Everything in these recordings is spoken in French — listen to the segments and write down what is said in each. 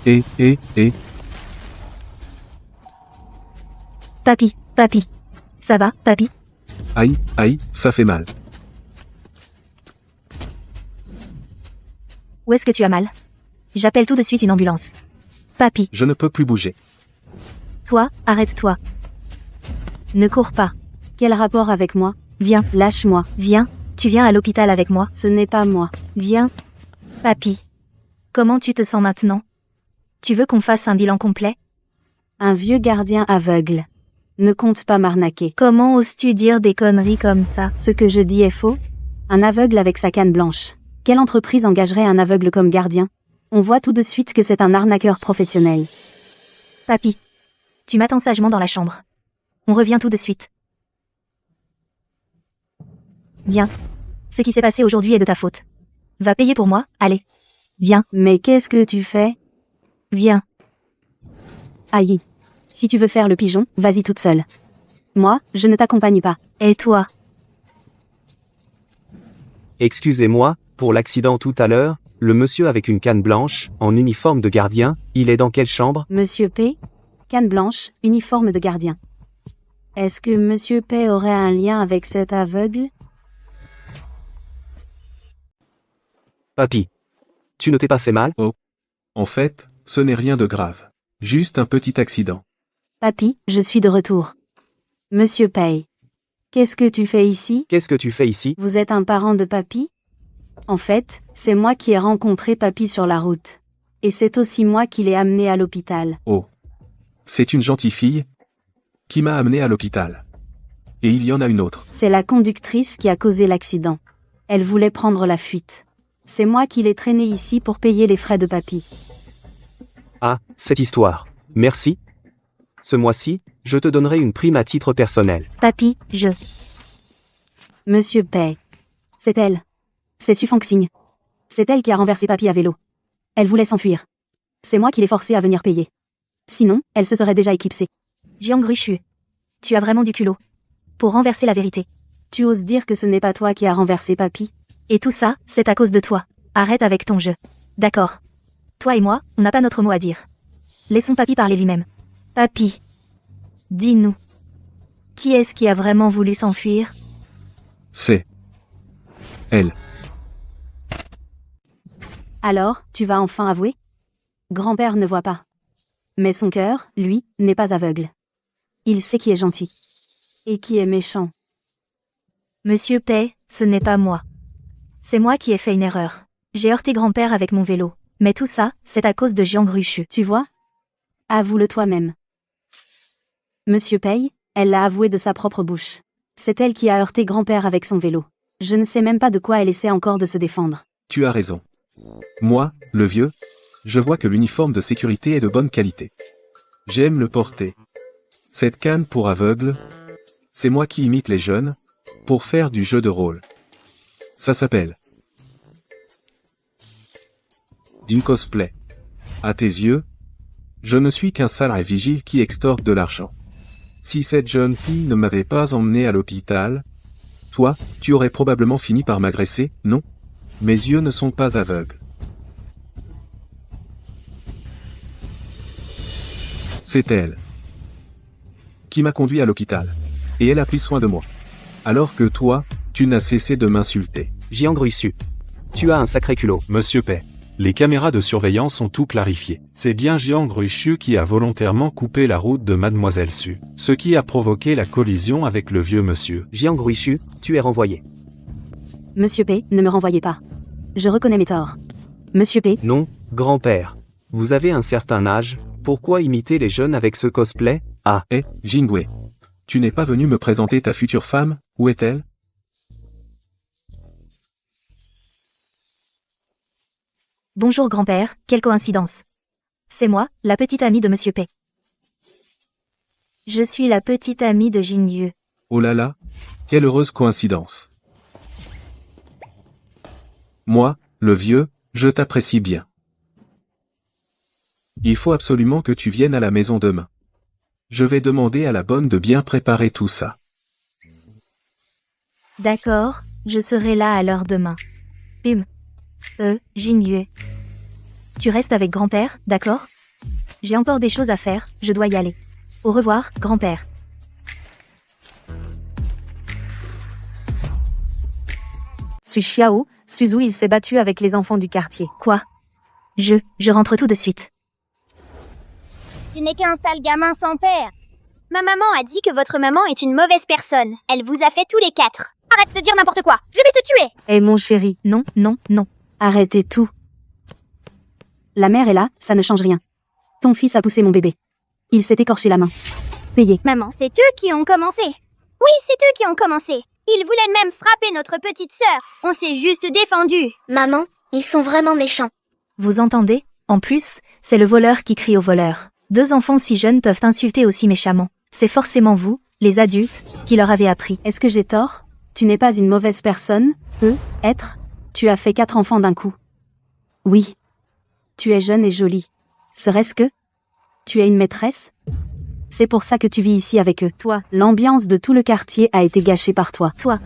Et... Papy, papy. Ça va, papy? Aïe, ça fait mal. Où est-ce que tu as mal? J'appelle tout de suite une ambulance. Papy, Je ne peux plus bouger. toi, arrête-toi. Ne cours pas. Quel rapport avec moi? Viens, Lâche-moi. viens. Tu viens à l'hôpital avec moi. Ce n'est pas moi. Viens. Papy. Comment tu te sens maintenant? Tu veux qu'on fasse un bilan complet? Un vieux gardien aveugle. Ne compte pas m'arnaquer. Comment oses-tu dire des conneries comme ça? Ce que je dis est faux? Un aveugle avec sa canne blanche. Quelle entreprise engagerait un aveugle comme gardien? On voit tout de suite que c'est un arnaqueur professionnel. Papy. Tu m'attends sagement dans la chambre. On revient tout de suite. Viens. Ce qui s'est passé aujourd'hui est de ta faute. Va payer pour moi, allez. Viens, Mais qu'est-ce que tu fais? viens. Aïe. Si tu veux faire le pigeon, vas-y toute seule. Moi, je ne t'accompagne pas. Et toi? Excusez-moi, pour l'accident tout à l'heure, le monsieur avec une canne blanche, en uniforme de gardien, il est dans quelle chambre? Monsieur P. Canne blanche, uniforme de gardien. Est-ce que Monsieur P aurait un lien avec cet aveugle? Papy. Tu ne t'es pas fait mal? En fait, ce n'est rien de grave. Juste un petit accident. Papy, je suis de retour. Monsieur Pay. Qu'est-ce que tu fais ici? Qu'est-ce que tu fais ici? Vous êtes un parent de Papy? En fait, c'est moi qui ai rencontré Papy sur la route. Et c'est aussi moi qui l'ai amené à l'hôpital. Oh. C'est une gentille fille qui m'a amené à l'hôpital. Et il y en a une autre. C'est la conductrice qui a causé l'accident. Elle voulait prendre la fuite. C'est moi qui l'ai traînée ici pour payer les frais de Papy. Ah, cette histoire. Merci. Ce mois-ci, je te donnerai une prime à titre personnel. Papy, Monsieur Pay. C'est elle. C'est Su Fangxing. C'est elle qui a renversé Papy à vélo. Elle voulait s'enfuir. C'est moi qui l'ai forcée à venir payer. Sinon, elle se serait déjà éclipsée. Jiang Ruishu. Tu as vraiment du culot. Pour renverser la vérité. Tu oses dire que ce n'est pas toi qui as renversé Papy? Et tout ça, c'est à cause de toi. Arrête avec ton jeu. D'accord. Toi et moi, on n'a pas notre mot à dire. Laissons Papy parler lui-même. Papy. Dis-nous. Qui est-ce qui a vraiment voulu s'enfuir? C'est elle. Alors, tu vas enfin avouer? Grand-père ne voit pas. Mais son cœur, lui, n'est pas aveugle. Il sait qui est gentil. Et qui est méchant. Monsieur Pei, ce n'est pas moi. C'est moi qui ai fait une erreur. J'ai heurté grand-père avec mon vélo. Mais tout ça, c'est à cause de Jiang Ruishu. Tu vois? Avoue-le toi-même. Monsieur Pei, elle l'a avoué de sa propre bouche. C'est elle qui a heurté grand-père avec son vélo. Je ne sais même pas de quoi elle essaie encore de se défendre. Tu as raison. Moi, le vieux, je vois que l'uniforme de sécurité est de bonne qualité. J'aime le porter. Cette canne pour aveugle, c'est moi qui imite les jeunes, pour faire du jeu de rôle. Ça s'appelle une cosplay. À tes yeux, je ne suis qu'un sale vigile qui extorque de l'argent. Si cette jeune fille ne m'avait pas emmené à l'hôpital, toi, tu aurais probablement fini par m'agresser, non? Mes yeux ne sont pas aveugles. C'est elle qui m'a conduit à l'hôpital. Et elle a pris soin de moi. Alors que toi, tu n'as cessé de m'insulter. Jiang Ruishu. Tu as un sacré culot. Monsieur Pei. Les caméras de surveillance ont tout clarifié. C'est bien Jiang Ruishu qui a volontairement coupé la route de Mademoiselle Su, ce qui a provoqué la collision avec le vieux monsieur. Jiang Ruishu, tu es renvoyé. Monsieur P, ne me renvoyez pas. Je reconnais mes torts. Monsieur P. Non, grand-père. Vous avez un certain âge, pourquoi imiter les jeunes avec ce cosplay? Ah. Jingwei. Tu n'es pas venu me présenter ta future femme, où est-elle? Bonjour grand-père, quelle coïncidence. C'est moi, la petite amie de Monsieur Pei. Je suis la petite amie de Jingyu. Oh là là, quelle heureuse coïncidence. Moi, le vieux, je t'apprécie bien. Il faut absolument que tu viennes à la maison demain. Je vais demander à la bonne de bien préparer tout ça. D'accord, je serai là à l'heure demain. Jingyu. Tu restes avec grand-père, d'accord? J'ai encore des choses à faire, je dois y aller. Au revoir, grand-père. Suis Xiao, Suzu il s'est battu avec les enfants du quartier. Quoi? Je rentre tout de suite. Tu n'es qu'un sale gamin sans père. Ma maman a dit que votre maman est une mauvaise personne. Elle vous a fait tous les 4. Arrête de dire n'importe quoi. Je vais te tuer. Eh mon chéri, Non, non, non. arrêtez tout. La mère est là, ça ne change rien. Ton fils a poussé mon bébé. Il s'est écorché la main. Payé. Maman, c'est eux qui ont commencé. Oui, c'est eux qui ont commencé. Ils voulaient même frapper notre petite sœur. On s'est juste défendu. Maman, ils sont vraiment méchants. Vous entendez? En plus, c'est le voleur qui crie au voleur. 2 enfants si jeunes peuvent insulter aussi méchamment. C'est forcément vous, les adultes, qui leur avez appris. Est-ce que j'ai tort? Tu n'es pas une mauvaise personne, être. Tu as fait 4 enfants d'un coup. Oui. Tu es jeune et jolie. Serait-ce que tu es une maîtresse? C'est pour ça que tu vis ici avec eux. Toi, l'ambiance de tout le quartier a été gâchée par toi. Toi.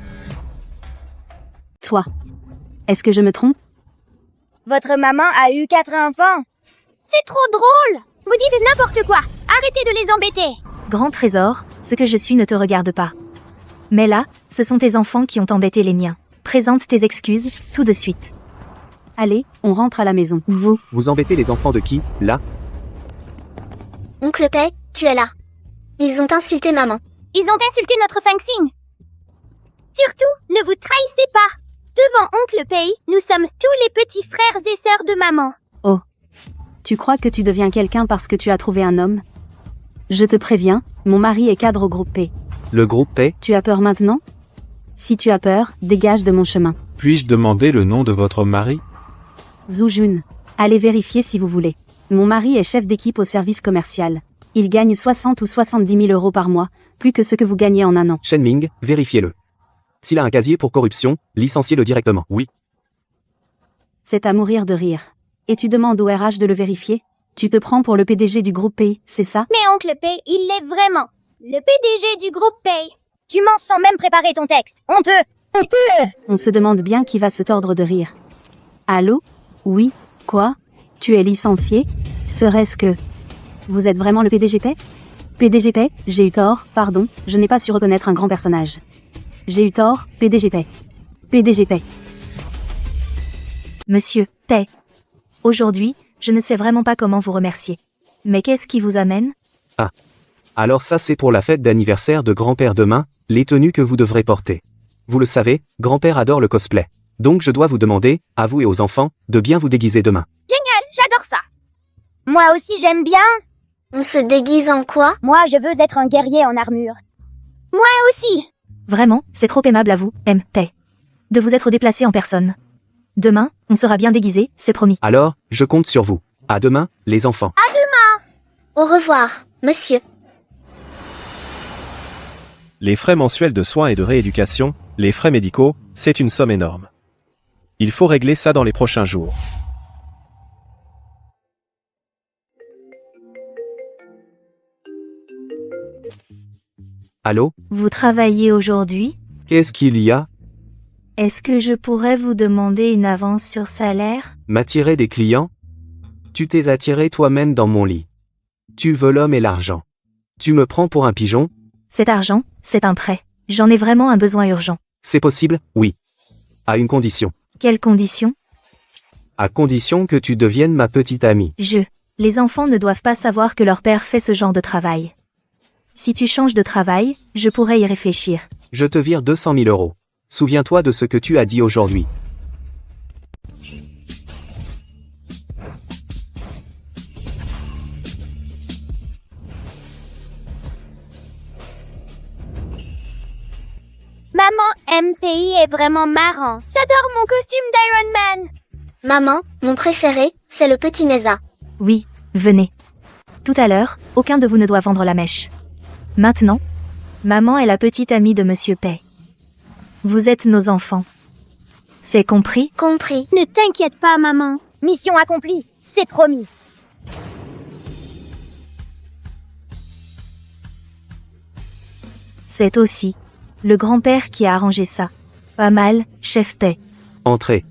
Est-ce que je me trompe? Votre maman a eu 4 enfants. C'est trop drôle. Vous dites n'importe quoi. Arrêtez de les embêter. Grand trésor, ce que je suis ne te regarde pas. Mais là, ce sont tes enfants qui ont embêté les miens. Présente tes excuses, tout de suite. Allez, on rentre à la maison. Vous embêtez les enfants de qui, là? Oncle Pei, tu es là. Ils ont insulté maman. Ils ont insulté notre Feng-Xing. Surtout, ne vous trahissez pas. Devant Oncle Pei, nous sommes tous les petits frères et sœurs de maman. Tu crois que tu deviens quelqu'un parce que tu as trouvé un homme? Je te préviens, mon mari est cadre au groupe P. Le groupe P? Tu as peur maintenant? Si tu as peur, dégage de mon chemin. Puis-je demander le nom de votre mari? Zhu Jun. Allez vérifier si vous voulez. Mon mari est chef d'équipe au service commercial. Il gagne 60 ou 70 000 euros par mois, plus que ce que vous gagnez en un an. Shen Ming, vérifiez-le. S'il a un casier pour corruption, licenciez-le directement. Oui. C'est à mourir de rire. Et tu demandes au RH de le vérifier? Tu te prends pour le PDG du groupe Pei, c'est ça? Mais Oncle Pei, il l'est vraiment. Le PDG du groupe Pei. Tu mens sans même préparer ton texte. Honteux. On se demande bien qui va se tordre de rire. Allô? Oui? Quoi? Tu es licencié? Serait-ce que... Vous êtes vraiment le PDG Pei? PDG Pei, j'ai eu tort, pardon, je n'ai pas su reconnaître un grand personnage. J'ai eu tort, PDG Pei. PDG Pei. Monsieur Pei. Aujourd'hui, je ne sais vraiment pas comment vous remercier. Mais qu'est-ce qui vous amène? Alors ça c'est pour la fête d'anniversaire de grand-père demain, les tenues que vous devrez porter. Vous le savez, grand-père adore le cosplay. Donc je dois vous demander, à vous et aux enfants, de bien vous déguiser demain. Génial, j'adore ça. Moi aussi j'aime bien. On se déguise en quoi? Moi je veux être un guerrier en armure. Moi aussi. Vraiment, c'est trop aimable à vous, M. Pei. De vous être déplacé en personne. Demain, on sera bien déguisés, c'est promis. Alors, je compte sur vous. À demain, les enfants. Au revoir, monsieur. Les frais mensuels de soins et de rééducation, les frais médicaux, c'est une somme énorme. Il faut régler ça dans les prochains jours. Allô? Vous travaillez aujourd'hui? Qu'est-ce qu'il y a? Est-ce que je pourrais vous demander une avance sur salaire? M'attirer des clients? Tu t'es attiré toi-même dans mon lit. Tu veux l'homme et l'argent. Tu me prends pour un pigeon? Cet argent, c'est un prêt. J'en ai vraiment un besoin urgent. C'est possible, oui. À une condition. Quelles conditions? À condition que tu deviennes ma petite amie. Les enfants ne doivent pas savoir que leur père fait ce genre de travail. Si tu changes de travail, je pourrais y réfléchir. Je te vire 200 000 euros. Souviens-toi de ce que tu as dit aujourd'hui. Maman, MPI est vraiment marrant. J'adore mon costume d'Iron Man. Maman, mon préféré, c'est le petit Neza. Oui, venez. Tout à l'heure, aucun de vous ne doit vendre la mèche. Maintenant, maman est la petite amie de Monsieur Pei. Vous êtes nos enfants. C'est compris? Compris. Ne t'inquiète pas, maman. Mission accomplie, c'est promis. C'est aussi le grand-père qui a arrangé ça. Pas mal, chef Pei. Entrez.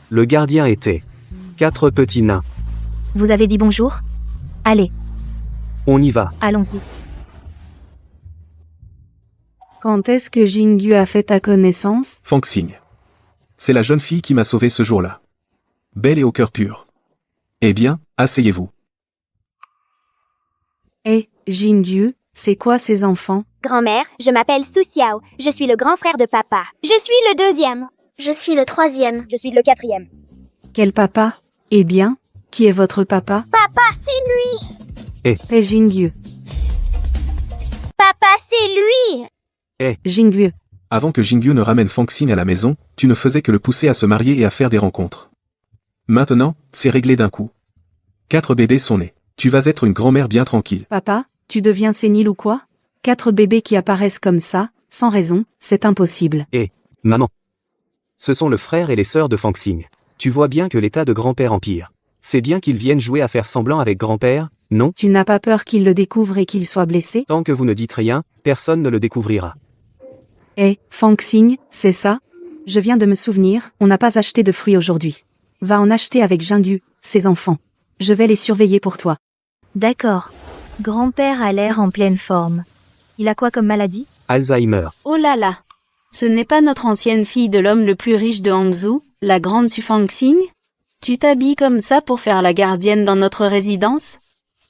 Le gardien était 4 petits nains. Vous avez dit bonjour? Allez, On y va. allons-y. Quand est-ce que Jingyu a fait ta connaissance? Fangxing. C'est la jeune fille qui m'a sauvé ce jour-là. Belle et au cœur pur. Eh bien, asseyez-vous. Eh, Jingyu, c'est quoi ces enfants? Grand-mère, je m'appelle Su Xiao. Je suis le grand frère de papa. Je suis le deuxième. Je suis le troisième. Je suis le quatrième. Quel papa? Eh bien, qui est votre papa? Papa, c'est lui. Eh Jingyu. Papa, c'est lui. Jingyu. Avant que Jingyu ne ramène Fangxing à la maison, tu ne faisais que le pousser à se marier et à faire des rencontres. Maintenant, c'est réglé d'un coup. 4 bébés sont nés. Tu vas être une grand-mère bien tranquille. Papa, tu deviens sénile ou quoi? 4 bébés qui apparaissent comme ça, sans raison, c'est impossible. Maman. Ce sont le frère et les sœurs de Fangxing. Tu vois bien que l'état de grand-père empire. C'est bien qu'ils viennent jouer à faire semblant avec grand-père, non? Tu n'as pas peur qu'il le découvre et qu'il soit blessé? Tant que vous ne dites rien, personne ne le découvrira. Eh, Fangxing, c'est ça? Je viens de me souvenir, on n'a pas acheté de fruits aujourd'hui. Va en acheter avec Jingyu, ses enfants. Je vais les surveiller pour toi. D'accord. Grand-père a l'air en pleine forme. Il a quoi comme maladie? Alzheimer. Oh là là! Ce n'est pas notre ancienne fille de l'homme le plus riche de Hangzhou, la grande Su Fangxing? Tu t'habilles comme ça pour faire la gardienne dans notre résidence?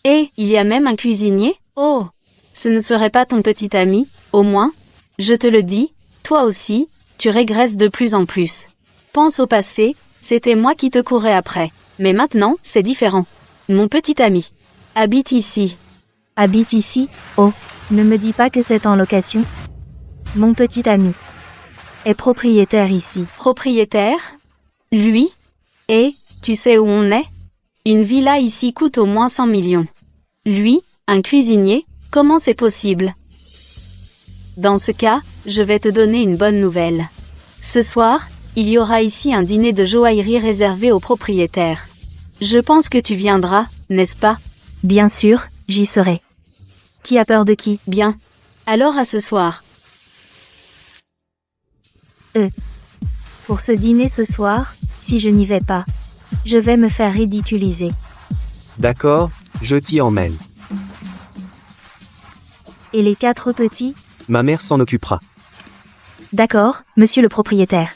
Et il y a même un cuisinier? Oh! Ce ne serait pas ton petit ami, au moins? Je te le dis, toi aussi, tu régresses de plus en plus. Pense au passé, c'était moi qui te courais après. Mais maintenant, c'est différent. Mon petit ami habite ici. Habite ici? Oh, ne me dis pas que c'est en location. Mon petit ami est propriétaire ici. Propriétaire? Lui? Et, tu sais où on est? Une villa ici coûte au moins 100 millions. Lui, un cuisinier, comment c'est possible? Dans ce cas, je vais te donner une bonne nouvelle. Ce soir, il y aura ici un dîner de joaillerie réservé aux propriétaires. Je pense que tu viendras, n'est-ce pas? Bien sûr, j'y serai. Qui a peur de qui? Bien. Alors à ce soir. Pour ce dîner ce soir, si je n'y vais pas, je vais me faire ridiculiser. D'accord, je t'y emmène. Et les 4 petits? Ma mère s'en occupera. D'accord, monsieur le propriétaire.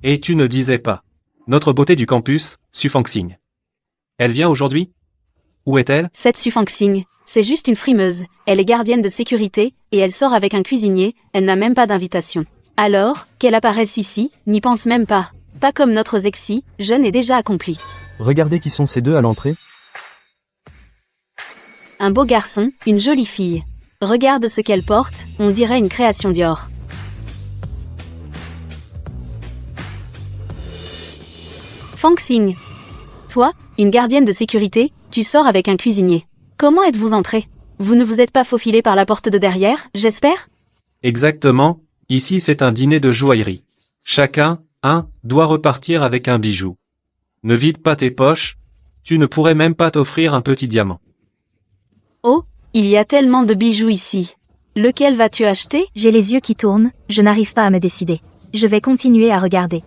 Et tu ne disais pas. Notre beauté du campus, Su Fangxing. Elle vient aujourd'hui? Où est-elle? Cette Su Fangxing, c'est juste une frimeuse. Elle est gardienne de sécurité, et elle sort avec un cuisinier, elle n'a même pas d'invitation. Alors, qu'elle apparaisse ici, n'y pense même pas. Pas comme notre Zexi, jeune et déjà accompli. Regardez qui sont ces deux à l'entrée. Un beau garçon, une jolie fille. Regarde ce qu'elle porte, on dirait une création Dior. Fangxing. Toi, une gardienne de sécurité, tu sors avec un cuisinier. Comment êtes-vous entrés? Vous ne vous êtes pas faufilé par la porte de derrière, j'espère? Exactement, ici c'est un dîner de joaillerie. Chacun, doit repartir avec un bijou. Ne vide pas tes poches, tu ne pourrais même pas t'offrir un petit diamant. Oh, il y a tellement de bijoux ici. Lequel vas-tu acheter? J'ai les yeux qui tournent, je n'arrive pas à me décider. Je vais continuer à regarder.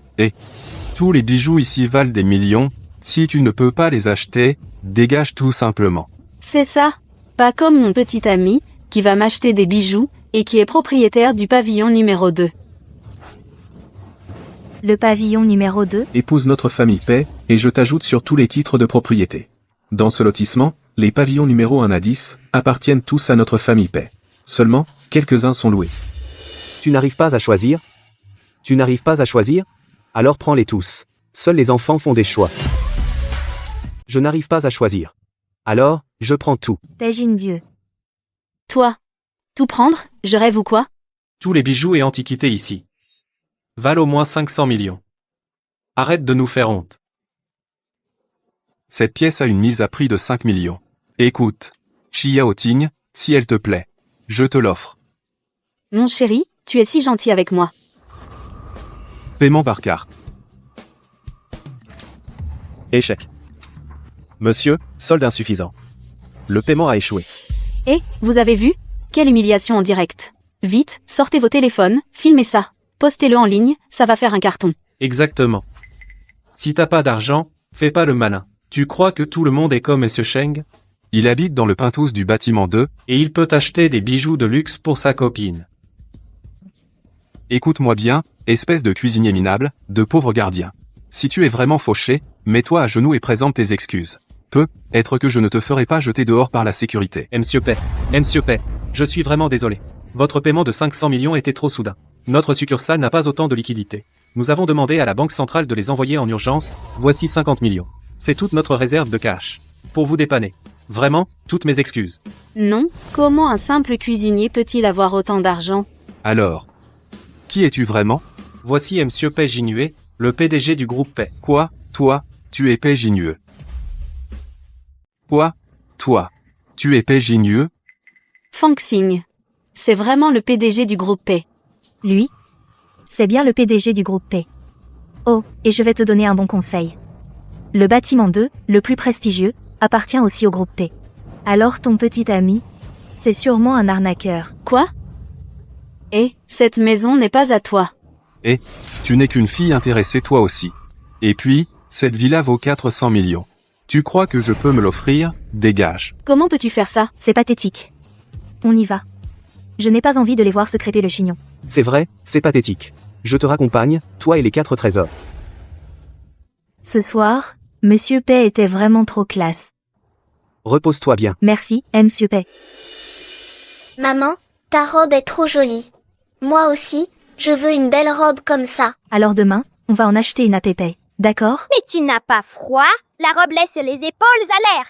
Tous les bijoux ici valent des millions, si tu ne peux pas les acheter, dégage tout simplement. C'est ça. Pas comme mon petit ami, qui va m'acheter des bijoux, et qui est propriétaire du pavillon numéro 2. Le pavillon numéro 2? Épouse notre famille paix, et je t'ajoute sur tous les titres de propriété. Dans ce lotissement, les pavillons numéro 1 à 10 appartiennent tous à notre famille paix. Seulement, quelques-uns sont loués. Tu n'arrives pas à choisir? Tu n'arrives pas à choisir? Alors prends-les tous. Seuls les enfants font des choix. Je n'arrive pas à choisir. Alors, je prends tout. Jingyu. Toi. Tout prendre, je rêve ou quoi? Tous les bijoux et antiquités ici valent au moins 500 millions. Arrête de nous faire honte. Cette pièce a une mise à prix de 5 millions. Écoute, Xiao Ting, si elle te plaît, je te l'offre. Mon chéri, tu es si gentil avec moi. Paiement par carte. Échec. Monsieur, solde insuffisant. Le paiement a échoué. Eh, vous avez vu? Quelle humiliation en direct. Vite, sortez vos téléphones, filmez ça. Postez-le en ligne, ça va faire un carton. Exactement. Si t'as pas d'argent, fais pas le malin. Tu crois que tout le monde est comme Monsieur Cheng? Il habite dans le penthouse du bâtiment 2. Et il peut acheter des bijoux de luxe pour sa copine. Écoute-moi bien, espèce de cuisinier minable, de pauvre gardien. Si tu es vraiment fauché, mets-toi à genoux et présente tes excuses. Peut-être que je ne te ferai pas jeter dehors par la sécurité. Monsieur Pay, je suis vraiment désolé. Votre paiement de 500 millions était trop soudain. Notre succursale n'a pas autant de liquidités. Nous avons demandé à la Banque centrale de les envoyer en urgence, voici 50 millions. C'est toute notre réserve de cash. Pour vous dépanner. Vraiment, toutes mes excuses. Non, comment un simple cuisinier peut-il avoir autant d'argent? Alors, qui es-tu vraiment? Voici Monsieur Pay Jinué, le PDG du groupe Pay. Quoi, toi, tu es Pégigneux. Quoi, toi, tu es Pégigneux? Fang Xing. C'est vraiment le PDG du groupe P. Lui? C'est bien le PDG du groupe P. Oh, et je vais te donner un bon conseil. Le bâtiment 2, le plus prestigieux, appartient aussi au groupe P. Alors ton petit ami, c'est sûrement un arnaqueur. Quoi? Et, cette maison n'est pas à toi. Et, tu n'es qu'une fille intéressée toi aussi. Et puis, cette villa vaut 400 millions. Tu crois que je peux me l'offrir? Dégage. Comment peux-tu faire ça? C'est pathétique. On y va. Je n'ai pas envie de les voir se crêper le chignon. C'est vrai, c'est pathétique. Je te raccompagne, toi et les 4 trésors. Ce soir, Monsieur Pay était vraiment trop classe. Repose-toi bien. Merci, Monsieur Pay. Maman, ta robe est trop jolie. Moi aussi, je veux une belle robe comme ça. Alors demain, on va en acheter une à Pépé. D'accord? Mais tu n'as pas froid? La robe laisse les épaules à l'air.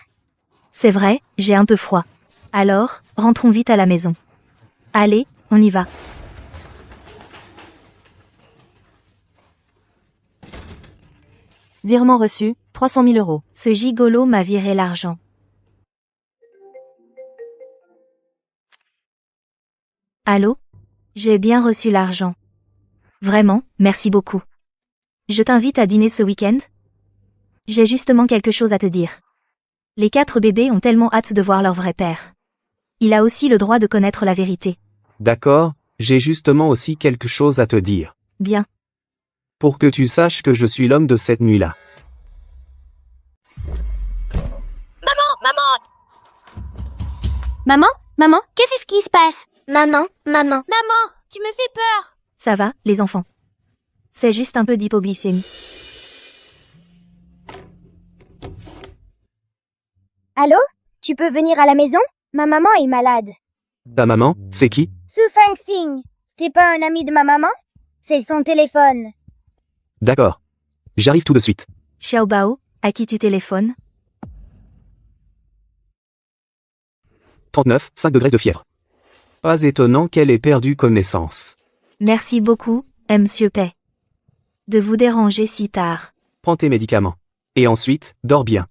C'est vrai, j'ai un peu froid. Alors, rentrons vite à la maison. Allez, on y va. Virement reçu, 300 000 euros. Ce gigolo m'a viré l'argent. Allô? J'ai bien reçu l'argent. Vraiment, merci beaucoup. Je t'invite à dîner ce week-end? J'ai justement quelque chose à te dire. Les 4 bébés ont tellement hâte de voir leur vrai père. Il a aussi le droit de connaître la vérité. D'accord, j'ai justement aussi quelque chose à te dire. Bien. Pour que tu saches que je suis l'homme de cette nuit-là. Maman, qu'est-ce qui se passe? Maman, Maman, tu me fais peur. Ça va, les enfants. C'est juste un peu d'hypoglycémie. Allô? Tu peux venir à la maison? Ma maman est malade. Ta maman, c'est qui? Su Fang Xing. T'es pas un ami de ma maman? C'est son téléphone. D'accord. J'arrive tout de suite. Xiao Bao, à qui tu téléphones? 39, 5 degrés de fièvre. Pas étonnant qu'elle ait perdu connaissance. Merci beaucoup, Monsieur Pay. De vous déranger si tard. Prends tes médicaments. Et ensuite, dors bien.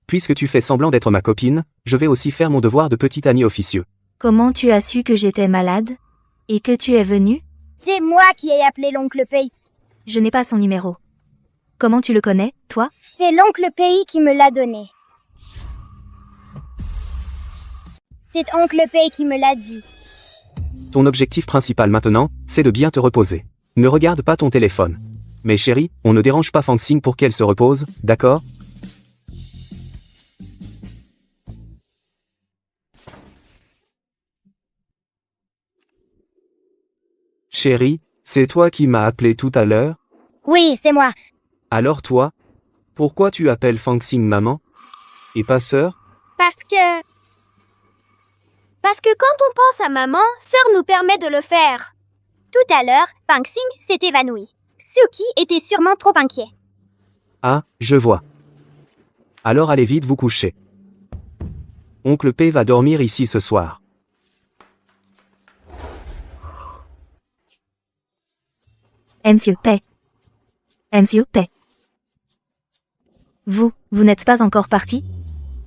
Puisque tu fais semblant d'être ma copine, je vais aussi faire mon devoir de petit ami officieux. Comment tu as su que j'étais malade? Et que tu es venu? C'est moi qui ai appelé l'oncle Pay. Je n'ai pas son numéro. Comment tu le connais, toi? C'est l'oncle Pay qui me l'a donné. C'est oncle Pay qui me l'a dit. Ton objectif principal maintenant, c'est de bien te reposer. Ne regarde pas ton téléphone. Mais chérie, on ne dérange pas Fang Xing pour qu'elle se repose, d'accord? Chérie, c'est toi qui m'as appelé tout à l'heure? Oui, c'est moi. Alors toi? Pourquoi tu appelles Fang Xing maman? Et pas sœur? Parce que quand on pense à maman, sœur nous permet de le faire. Tout à l'heure, Fang Xing s'est évanoui. Suki était sûrement trop inquiet. Ah, je vois. Alors allez vite vous coucher. Oncle P va dormir ici ce soir. Monsieur Pay. Monsieur Pay. Vous n'êtes pas encore parti?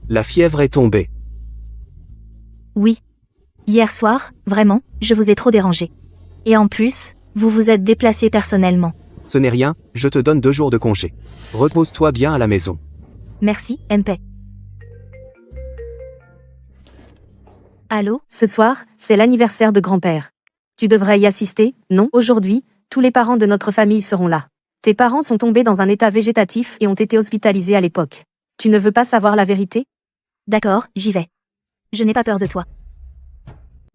La fièvre est tombée. Oui. Hier soir, vraiment, je vous ai trop dérangé. Et en plus, vous vous êtes déplacé personnellement. Ce n'est rien, je te donne 2 jours de congé. Repose-toi bien à la maison. Merci, MP. Allô? Ce soir, c'est l'anniversaire de grand-père. Tu devrais y assister, non? Aujourd'hui, tous les parents de notre famille seront là. Tes parents sont tombés dans un état végétatif et ont été hospitalisés à l'époque. Tu ne veux pas savoir la vérité? D'accord, j'y vais. Je n'ai pas peur de toi.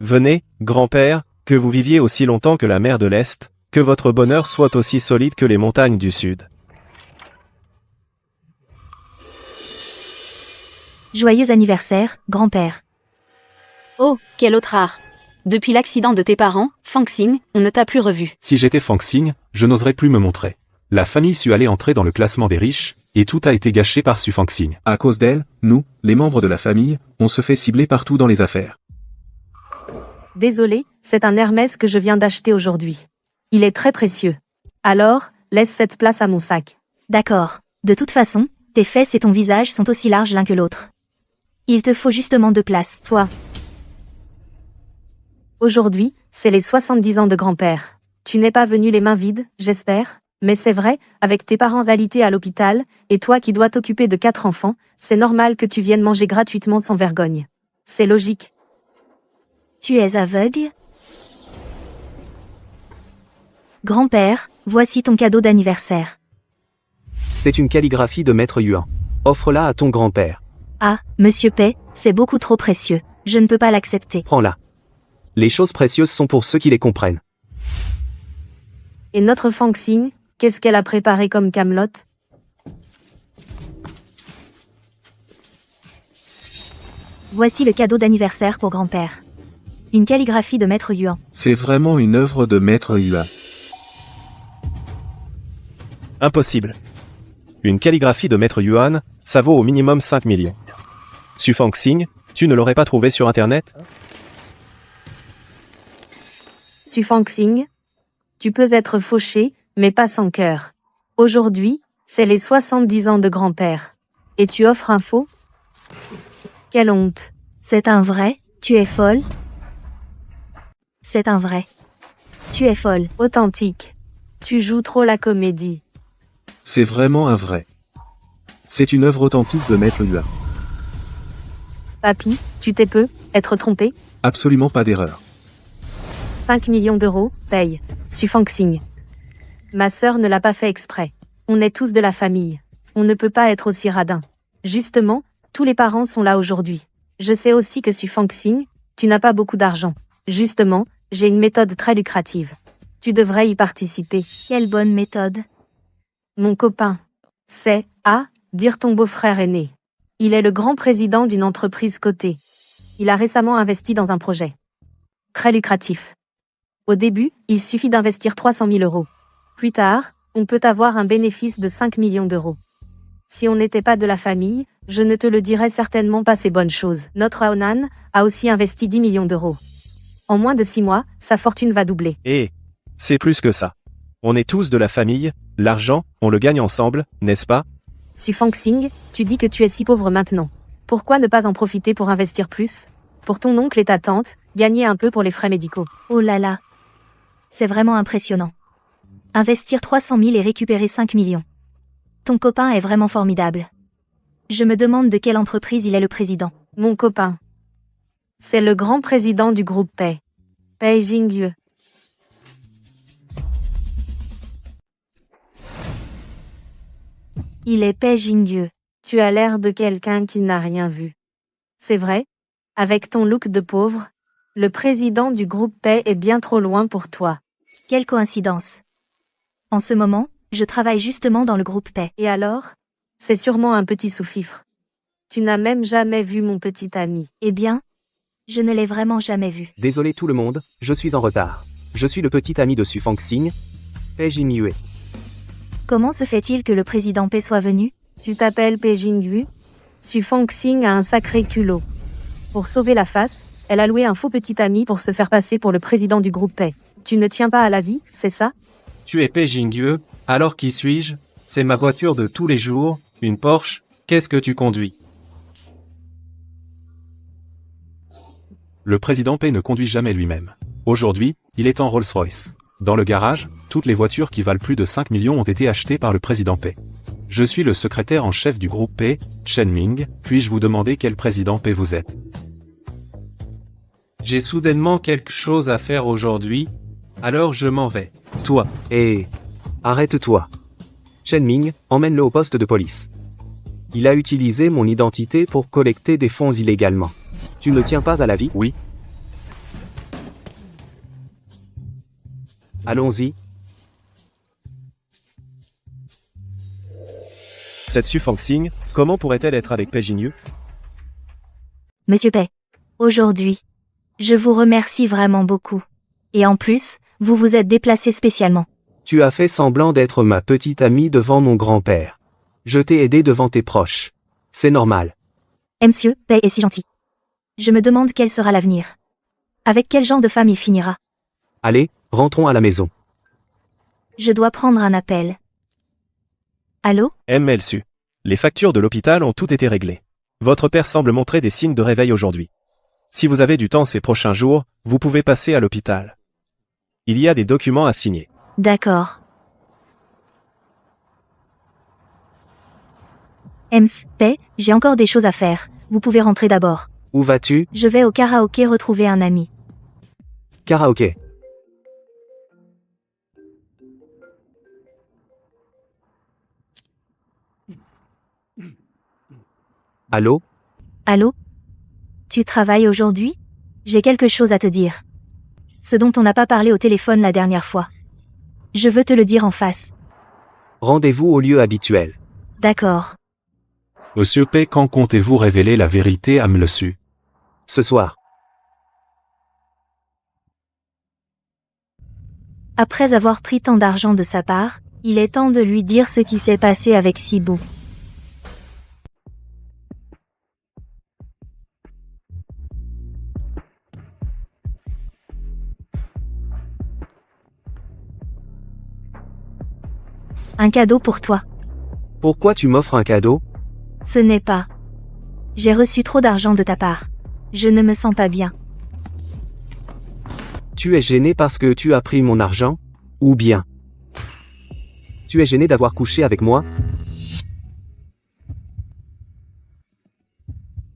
Venez, grand-père, que vous viviez aussi longtemps que la mer de l'Est, que votre bonheur soit aussi solide que les montagnes du Sud. Joyeux anniversaire, grand-père. Oh, quel autre art. Depuis l'accident de tes parents, Fang Xing, on ne t'a plus revu. Si j'étais Fang Xing, je n'oserais plus me montrer. La famille Su allait entrer dans le classement des riches, et tout a été gâché par Su Fangxing. À cause d'elle, nous, les membres de la famille, on se fait cibler partout dans les affaires. Désolé, c'est un Hermès que je viens d'acheter aujourd'hui. Il est très précieux. Alors, laisse cette place à mon sac. D'accord. De toute façon, tes fesses et ton visage sont aussi larges l'un que l'autre. Il te faut justement 2 places. Toi. Aujourd'hui, c'est les 70 ans de grand-père. Tu n'es pas venu les mains vides, j'espère? Mais c'est vrai, avec tes parents alités à l'hôpital, et toi qui dois t'occuper de 4 enfants, c'est normal que tu viennes manger gratuitement sans vergogne. C'est logique. Tu es aveugle? Grand-père, voici ton cadeau d'anniversaire. C'est une calligraphie de Maître Yuan. Offre-la à ton grand-père. Ah, Monsieur Pei, c'est beaucoup trop précieux. Je ne peux pas l'accepter. Prends-la. Les choses précieuses sont pour ceux qui les comprennent. Et notre Fang Xing, qu'est-ce qu'elle a préparé comme camelote? Voici le cadeau d'anniversaire pour grand-père. Une calligraphie de Maître Yuan. C'est vraiment une œuvre de Maître Yuan. Impossible. Une calligraphie de Maître Yuan, ça vaut au minimum 5 millions. Su Fangxing, tu ne l'aurais pas trouvé sur Internet? Su Fangxing, tu peux être fauché, mais pas sans cœur. Aujourd'hui, c'est les 70 ans de grand-père. Et tu offres un faux? Quelle honte. C'est un vrai? Tu es folle? C'est un vrai. Tu es folle. Authentique. Tu joues trop la comédie. C'est vraiment un vrai. C'est une œuvre authentique de Maître Yuan. Papy, tu t'es peu, être trompé? Absolument pas d'erreur. 5 millions d'euros, paye. Su Fangxing. Ma sœur ne l'a pas fait exprès. On est tous de la famille. On ne peut pas être aussi radin. Justement, tous les parents sont là aujourd'hui. Je sais aussi que Su Fangxing, tu n'as pas beaucoup d'argent. Justement, j'ai une méthode très lucrative. Tu devrais y participer. Quelle bonne méthode. Mon copain. C'est, dire ton beau-frère aîné. Il est le grand président d'une entreprise cotée. Il a récemment investi dans un projet. Très lucratif. Au début, il suffit d'investir 300 000 euros. Plus tard, on peut avoir un bénéfice de 5 millions d'euros. Si on n'était pas de la famille, je ne te le dirais certainement pas ces bonnes choses. Notre Aonan a aussi investi 10 millions d'euros. En moins de 6 mois, sa fortune va doubler. Et c'est plus que ça. On est tous de la famille, l'argent, on le gagne ensemble, n'est-ce pas? Su Fangxing, tu dis que tu es si pauvre maintenant. Pourquoi ne pas en profiter pour investir plus? Pour ton oncle et ta tante, gagner un peu pour les frais médicaux. Oh là là. C'est vraiment impressionnant. Investir 300 000 et récupérer 5 millions. Ton copain est vraiment formidable. Je me demande de quelle entreprise il est le président. Mon copain. C'est le grand président du groupe Pei. Pei Jingyue. Il est Pei Jingyue. Tu as l'air de quelqu'un qui n'a rien vu. C'est vrai? Avec ton look de pauvre, le président du groupe Pei est bien trop loin pour toi. Quelle coïncidence. En ce moment, je travaille justement dans le groupe Pei. Et alors? C'est sûrement un petit sous-fifre. Tu n'as même jamais vu mon petit ami. Eh bien, je ne l'ai vraiment jamais vu. Désolé tout le monde, je suis en retard. Je suis le petit ami de Su Fangxing, Pei Jingyue. Comment se fait-il que le président Pei soit venu? Tu t'appelles Pei Jingyue? Su Fangxing a un sacré culot. Pour sauver la face, elle a loué un faux petit ami pour se faire passer pour le président du groupe Pei. Tu ne tiens pas à la vie, c'est ça? Tu es Pei Jingyue, alors qui suis-je? C'est ma voiture de tous les jours, une Porsche. Qu'est-ce que tu conduis? Le président Pei ne conduit jamais lui-même. Aujourd'hui, il est en Rolls-Royce. Dans le garage, toutes les voitures qui valent plus de 5 millions ont été achetées par le président Pei. Je suis le secrétaire en chef du groupe Pei, Chen Ming. Puis-je vous demander quel président Pei vous êtes? J'ai soudainement quelque chose à faire aujourd'hui, alors je m'en vais. Toi. Hé, arrête-toi. Chen Ming, emmène-le au poste de police. Il a utilisé mon identité pour collecter des fonds illégalement. Tu ne tiens pas à la vie? Oui. Allons-y. Cette Su Fangxing, comment pourrait-elle être avec Pei Jinyu? Monsieur Pei. Aujourd'hui. Je vous remercie vraiment beaucoup. Et en plus, vous vous êtes déplacé spécialement. Tu as fait semblant d'être ma petite amie devant mon grand-père. Je t'ai aidé devant tes proches. C'est normal. Monsieur Pei est si gentil. Je me demande quel sera l'avenir. Avec quel genre de femme il finira. Allez, rentrons à la maison. Je dois prendre un appel. Allô? MLSU. Les factures de l'hôpital ont toutes été réglées. Votre père semble montrer des signes de réveil aujourd'hui. Si vous avez du temps ces prochains jours, vous pouvez passer à l'hôpital. Il y a des documents à signer. D'accord. Pei, j'ai encore des choses à faire. Vous pouvez rentrer d'abord. Où vas-tu? Je vais au karaoké retrouver un ami. Karaoké. Allô? Allô? Tu travailles aujourd'hui? J'ai quelque chose à te dire. Ce dont on n'a pas parlé au téléphone la dernière fois. Je veux te le dire en face. Rendez-vous au lieu habituel. D'accord. Monsieur Pei, quand comptez-vous révéler la vérité à Mlesu? Ce soir. Après avoir pris tant d'argent de sa part, il est temps de lui dire ce qui s'est passé avec Sibu. Un cadeau pour toi. Pourquoi tu m'offres un cadeau? Ce n'est pas. J'ai reçu trop d'argent de ta part. Je ne me sens pas bien. Tu es gêné parce que tu as pris mon argent? Ou bien tu es gêné d'avoir couché avec moi?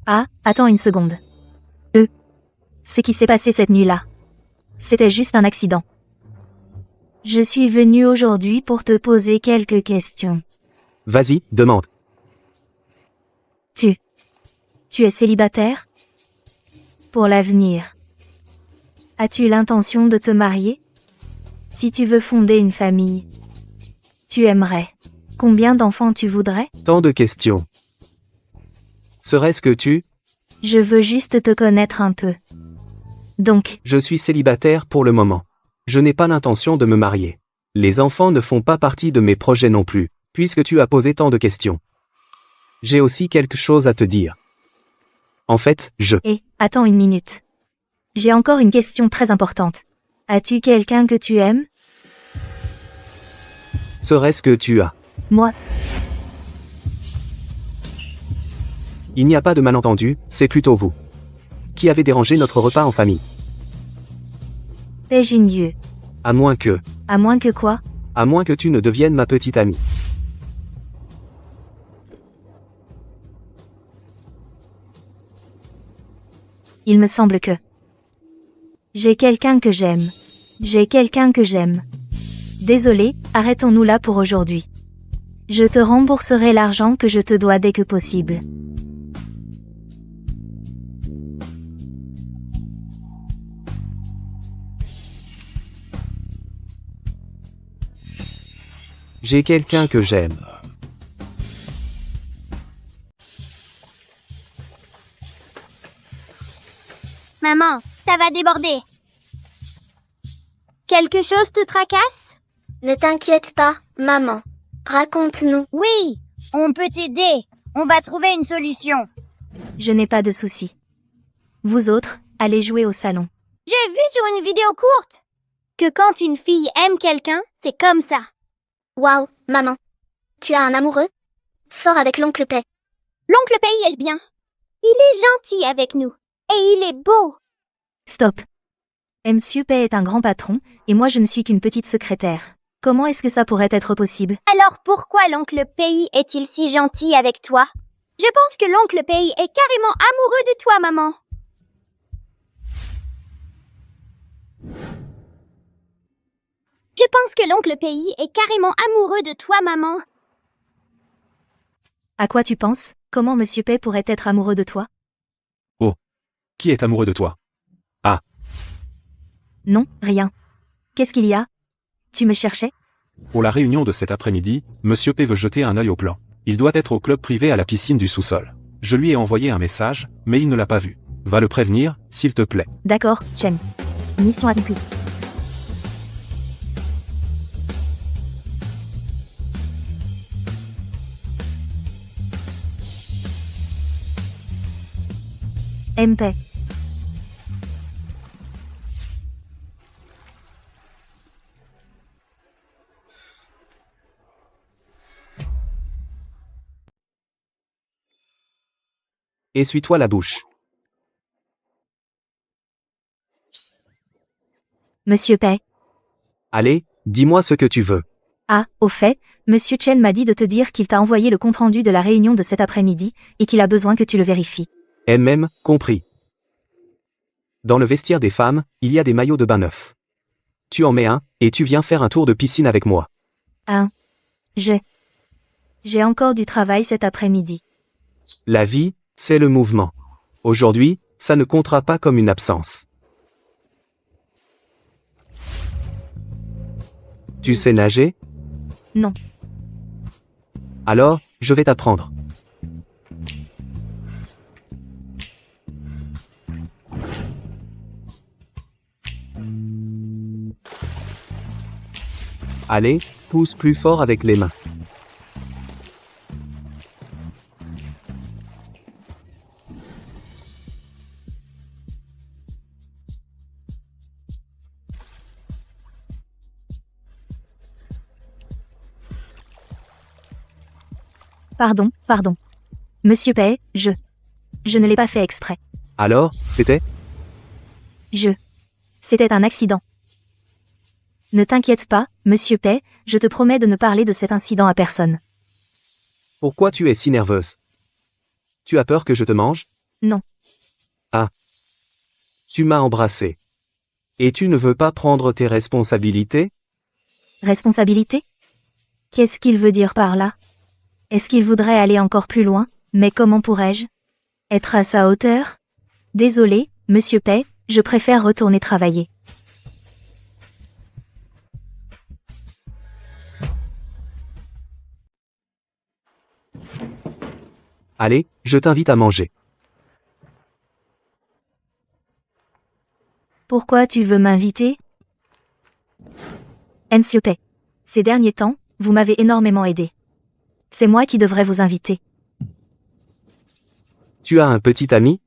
Ah, attends une seconde. Ce qui s'est passé cette nuit-là. C'était juste un accident. Je suis venu aujourd'hui pour te poser quelques questions. Vas-y, demande. Tu es célibataire? Pour l'avenir. As-tu l'intention de te marier? Si tu veux fonder une famille, tu aimerais. Combien d'enfants tu voudrais? Tant de questions. Serait-ce que tu? Je veux juste te connaître un peu. Donc, Je suis célibataire pour le moment. Je n'ai pas l'intention de me marier. Les enfants ne font pas partie de mes projets non plus, puisque tu as posé tant de questions. J'ai aussi quelque chose à te dire. En fait, attends une minute. J'ai encore une question très importante. As-tu quelqu'un que tu aimes? Serait-ce que tu as? Moi. Il n'y a pas de malentendu, c'est plutôt vous. Qui avez dérangé notre repas en famille? Pei Jinyu. À moins que... À moins que quoi? À moins que tu ne deviennes ma petite amie. Il me semble que... J'ai quelqu'un que j'aime. J'ai quelqu'un que j'aime. Désolé, arrêtons-nous là pour aujourd'hui. Je te rembourserai l'argent que je te dois dès que possible. J'ai quelqu'un que j'aime. Maman, ça va déborder. Quelque chose te tracasse? Ne t'inquiète pas, maman. Raconte-nous. Oui, on peut t'aider. On va trouver une solution. Je n'ai pas de soucis. Vous autres, allez jouer au salon. J'ai vu sur une vidéo courte que quand une fille aime quelqu'un, c'est comme ça. Waouh, maman. Tu as un amoureux? Sors avec l'oncle Pei. L'oncle Pei est bien. Il est gentil avec nous. Et il est beau. Stop. Monsieur Pei est un grand patron, et moi je ne suis qu'une petite secrétaire. Comment est-ce que ça pourrait être possible? Alors pourquoi l'oncle Pei est-il si gentil avec toi? Je pense que l'oncle Pei est carrément amoureux de toi, maman. Je pense que l'oncle Pei est carrément amoureux de toi, maman. À quoi tu penses? Comment Monsieur Pei pourrait être amoureux de toi? Qui est amoureux de toi? Non, rien. Qu'est-ce qu'il y a? Tu me cherchais? Pour la réunion de cet après-midi, Monsieur P veut jeter un œil au plan. Il doit être au club privé à la piscine du sous-sol. Je lui ai envoyé un message, mais il ne l'a pas vu. Va le prévenir, s'il te plaît. D'accord, Chen. Mission accomplie. MP. Essuie-toi la bouche. Monsieur Pei. Allez, dis-moi ce que tu veux. Ah, au fait, Monsieur Chen m'a dit de te dire qu'il t'a envoyé le compte-rendu de la réunion de cet après-midi, et qu'il a besoin que tu le vérifies. Elle-même, compris. Dans le vestiaire des femmes, il y a des maillots de bain neufs. Tu en mets un, et tu viens faire un tour de piscine avec moi. J'ai encore du travail cet après-midi. La vie, c'est le mouvement. Aujourd'hui, ça ne comptera pas comme une absence. Tu sais nager? Non. Alors, je vais t'apprendre. Allez, pousse plus fort avec les mains. Pardon. Monsieur Pei, je ne l'ai pas fait exprès. Alors, c'était? C'était un accident. Ne t'inquiète pas, Monsieur Pei, je te promets de ne parler de cet incident à personne. Pourquoi tu es si nerveuse? Tu as peur que je te mange? Non. Ah. Tu m'as embrassé. Et tu ne veux pas prendre tes responsabilités? Responsabilité? Qu'est-ce qu'il veut dire par là? Est-ce qu'il voudrait aller encore plus loin? Mais comment pourrais-je être à sa hauteur? Désolé, Monsieur Pei, je préfère retourner travailler. Allez, je t'invite à manger. Pourquoi tu veux m'inviter? Monsieur Pei. Ces derniers temps, vous m'avez énormément aidé. C'est moi qui devrais vous inviter. Tu as un petit ami?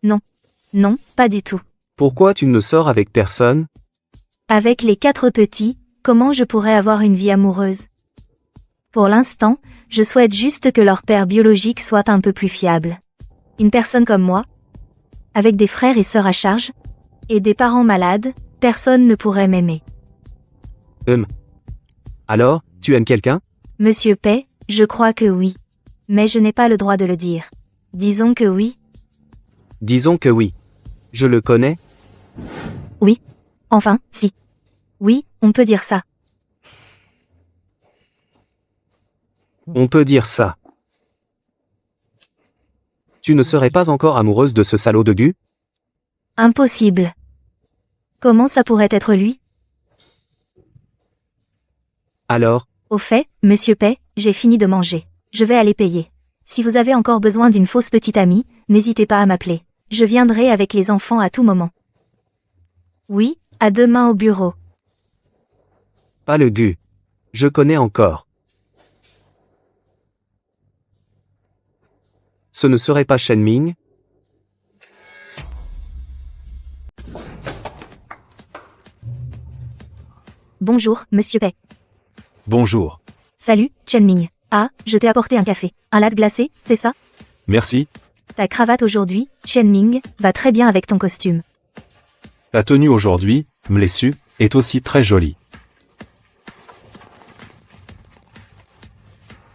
Non, pas du tout. Pourquoi tu ne sors avec personne? Avec les 4 petits, comment je pourrais avoir une vie amoureuse? Pour l'instant, je souhaite juste que leur père biologique soit un peu plus fiable. Une personne comme moi, avec des frères et sœurs à charge, et des parents malades, personne ne pourrait m'aimer. Alors, tu aimes quelqu'un? Monsieur Pei, je crois que oui. Mais je n'ai pas le droit de le dire. Disons que oui. Disons que oui. Je le connais? Oui. Enfin, si. Oui, on peut dire ça. On peut dire ça. Tu ne serais pas encore amoureuse de ce salaud de Gu? Impossible. Comment ça pourrait être lui? Alors? Au fait, Monsieur Pei, j'ai fini de manger. Je vais aller payer. Si vous avez encore besoin d'une fausse petite amie, n'hésitez pas à m'appeler. Je viendrai avec les enfants à tout moment. Oui, à demain au bureau. Pas le Gu. Je connais encore. Ce ne serait pas Shen Ming? Bonjour, Monsieur Pei. Bonjour. Salut, Chen Ming. Ah, je t'ai apporté un café. Un latte glacé, c'est ça? Merci. Ta cravate aujourd'hui, Chen Ming, va très bien avec ton costume. Ta tenue aujourd'hui, Mlesu, est aussi très jolie.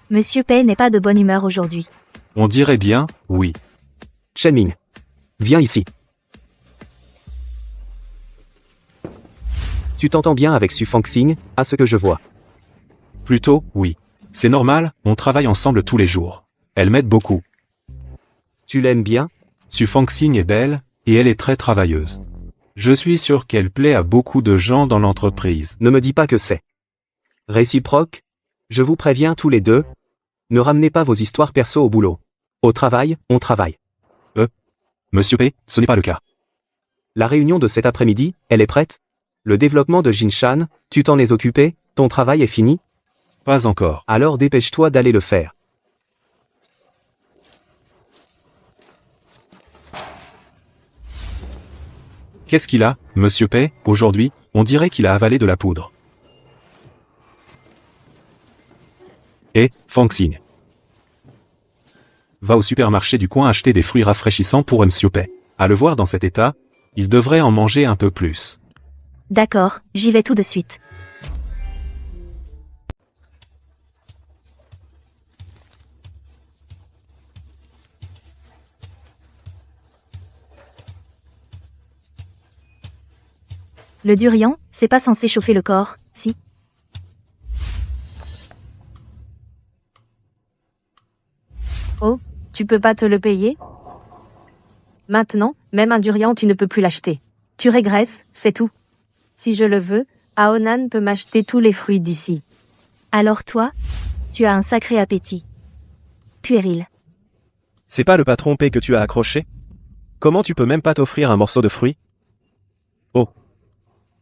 Monsieur Pei n'est pas de bonne humeur aujourd'hui. On dirait bien, oui. Shen Ming. Viens ici. Tu t'entends bien avec Su Fangxing, à ce que je vois. Plutôt, oui. C'est normal, on travaille ensemble tous les jours. Elle m'aide beaucoup. Tu l'aimes bien? Su Fangxing est belle, et elle est très travailleuse. Je suis sûr qu'elle plaît à beaucoup de gens dans l'entreprise. Ne me dis pas que c'est réciproque. Je vous préviens tous les deux. Ne ramenez pas vos histoires perso au boulot. Au travail, on travaille. Monsieur P, ce n'est pas le cas. La réunion de cet après-midi, elle est prête? Le développement de Jinshan, tu t'en es occupé? Ton travail est fini? Pas encore. Alors dépêche-toi d'aller le faire. Qu'est-ce qu'il a, Monsieur P, aujourd'hui? On dirait qu'il a avalé de la poudre. Fangxing. Va au supermarché du coin acheter des fruits rafraîchissants pour Monsieur P. À le voir dans cet état, il devrait en manger un peu plus. D'accord, j'y vais tout de suite. Le durian, c'est pas censé chauffer le corps, si? Oh, tu peux pas te le payer? Maintenant, même un durian tu ne peux plus l'acheter. Tu régresses, c'est tout. Si je le veux, Aonan peut m'acheter tous les fruits d'ici. Alors toi, tu as un sacré appétit. Puéril. C'est pas le patron P que tu as accroché? Comment tu peux même pas t'offrir un morceau de fruit? Oh.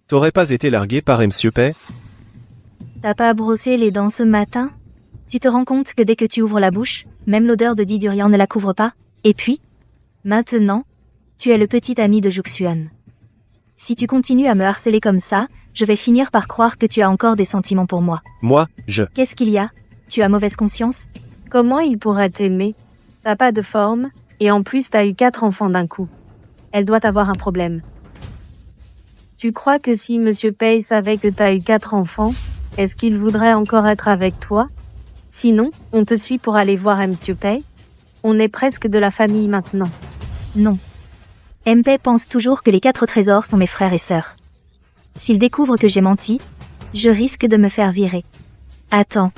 T'aurais pas été largué par Monsieur P? T'as pas brossé les dents ce matin? Tu te rends compte que dès que tu ouvres la bouche, même l'odeur de dit durian ne la couvre pas? Et puis, maintenant, tu es le petit ami de Juxuan. Si tu continues à me harceler comme ça, je vais finir par croire que tu as encore des sentiments pour moi. Moi, Qu'est-ce qu'il y a? Tu as mauvaise conscience? Comment il pourrait t'aimer? T'as pas de forme, et en plus t'as eu 4 enfants d'un coup. Elle doit avoir un problème. Tu crois que si Monsieur Pei savait que t'as eu 4 enfants, est-ce qu'il voudrait encore être avec toi? Sinon, on te suit pour aller voir Monsieur Pei? On est presque de la famille maintenant. Non. MP pense toujours que les 4 trésors sont mes frères et sœurs. S'il découvre que j'ai menti, je risque de me faire virer. Attends.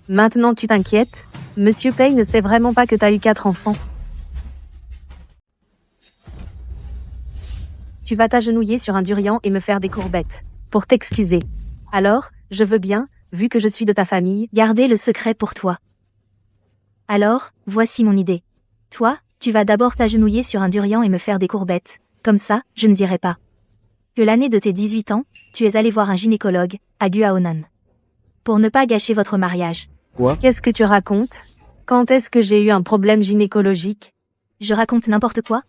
Maintenant tu t'inquiètes? Monsieur Pei ne sait vraiment pas que t'as eu 4 enfants. Tu vas t'agenouiller sur un durian et me faire des courbettes. Pour t'excuser. Alors, je veux bien, vu que je suis de ta famille, garder le secret pour toi. Alors, voici mon idée. Toi, tu vas d'abord t'agenouiller sur un durian et me faire des courbettes. Comme ça, je ne dirai pas que l'année de tes 18 ans, tu es allé voir un gynécologue, à Guaonan. Pour ne pas gâcher votre mariage. Quoi? Qu'est-ce que tu racontes? Quand est-ce que j'ai eu un problème gynécologique? Je raconte n'importe quoi?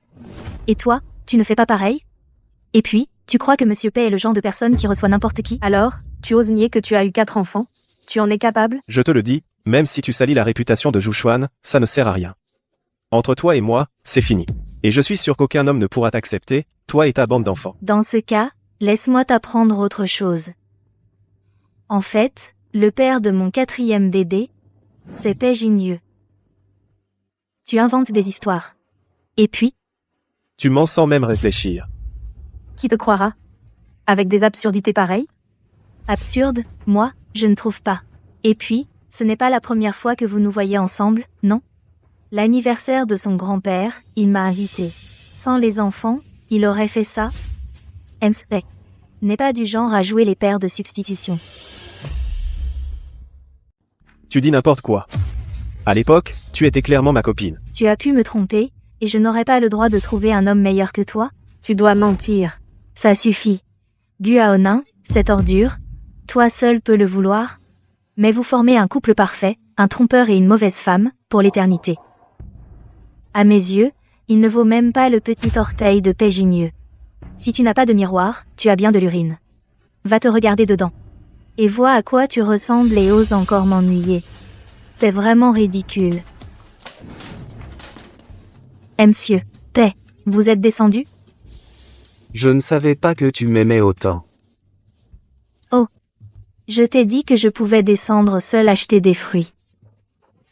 Et toi, tu ne fais pas pareil? Et puis, tu crois que Monsieur Pei est le genre de personne qui reçoit n'importe qui? Alors, tu oses nier que tu as eu 4 enfants? Tu en es capable? Je te le dis, même si tu salis la réputation de Juxuan, ça ne sert à rien. Entre toi et moi, c'est fini. Et je suis sûr qu'aucun homme ne pourra t'accepter, toi et ta bande d'enfants. Dans ce cas, laisse-moi t'apprendre autre chose. En fait, le père de mon 4e bébé, c'est Pei Jinyu. Tu inventes des histoires. Et puis? Tu mens sans même réfléchir. Qui te croira? Avec des absurdités pareilles? Absurde, moi, je ne trouve pas. Et puis, ce n'est pas la première fois que vous nous voyez ensemble, non? L'anniversaire de son grand-père, il m'a invité. Sans les enfants, il aurait fait ça? Mspec n'est pas du genre à jouer les pères de substitution. Tu dis n'importe quoi. À l'époque, tu étais clairement ma copine. Tu as pu me tromper, et je n'aurais pas le droit de trouver un homme meilleur que toi? Tu dois mentir. Ça suffit. Guaonin, cette ordure, toi seul peux le vouloir. Mais vous formez un couple parfait, un trompeur et une mauvaise femme, pour l'éternité. À mes yeux, il ne vaut même pas le petit orteil de Pei Jinyu. Si tu n'as pas de miroir, tu as bien de l'urine. Va te regarder dedans. Et vois à quoi tu ressembles et ose encore m'ennuyer. C'est vraiment ridicule. Monsieur Pei, vous êtes descendu? Je ne savais pas que tu m'aimais autant. Oh. Je t'ai dit que je pouvais descendre seul acheter des fruits.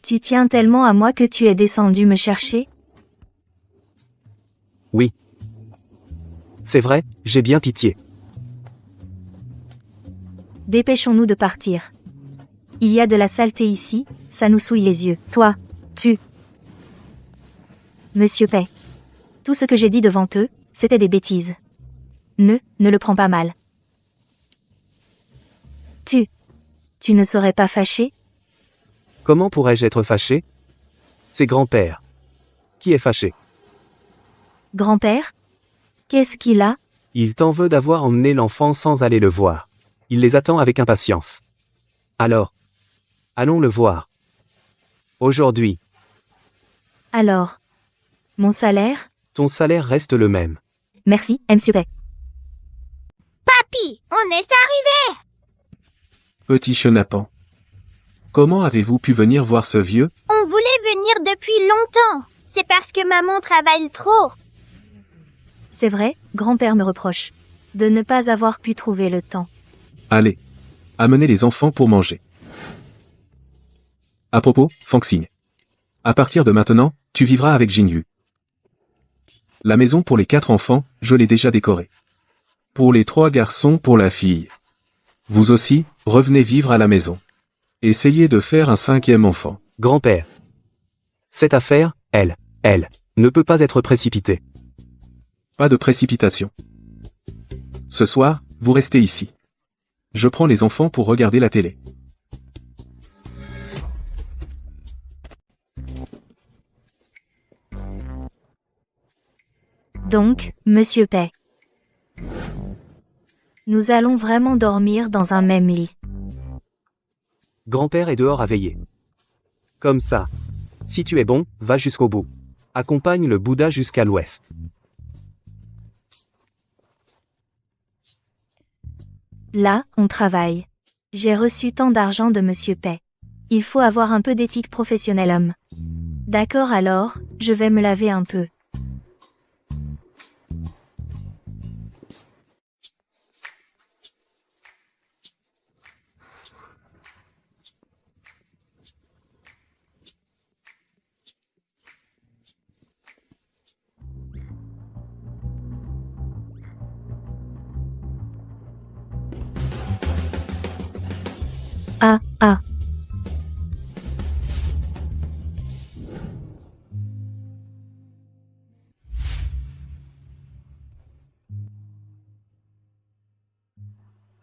Tu tiens tellement à moi que tu es descendu me chercher? Oui. C'est vrai, j'ai bien pitié. Dépêchons-nous de partir. Il y a de la saleté ici, ça nous souille les yeux. Toi, tu... Monsieur Pay. Tout ce que j'ai dit devant eux, c'était des bêtises. Ne le prends pas mal. Tu ne serais pas fâché? Comment pourrais-je être fâché? C'est grand-père. Qui est fâché? Grand-père? Qu'est-ce qu'il a? Il t'en veut d'avoir emmené l'enfant sans aller le voir. Il les attend avec impatience. Alors, allons le voir. Aujourd'hui. Alors, mon salaire? Ton salaire reste le même. Merci, Monsieur Pay. Papy, on est arrivé! Petit chenapan. Comment avez-vous pu venir voir ce vieux? On voulait venir depuis longtemps. C'est parce que maman travaille trop. C'est vrai, grand-père me reproche de ne pas avoir pu trouver le temps. Allez, amenez les enfants pour manger. À propos, Fangxing. À partir de maintenant, tu vivras avec Jinyu. La maison pour les 4 enfants, je l'ai déjà décorée. Pour les 3 garçons, pour la fille. Vous aussi, revenez vivre à la maison. Essayez de faire un 5e enfant. Grand-père. Cette affaire, elle, ne peut pas être précipitée. Pas de précipitation. Ce soir, vous restez ici. Je prends les enfants pour regarder la télé. Donc, Monsieur Pay. Nous allons vraiment dormir dans un même lit. Grand-père est dehors à veiller. Comme ça. Si tu es bon, va jusqu'au bout. Accompagne le Bouddha jusqu'à l'ouest. Là, on travaille. J'ai reçu tant d'argent de Monsieur Pay. Il faut avoir un peu d'éthique professionnelle, homme. D'accord alors, je vais me laver un peu. Ah.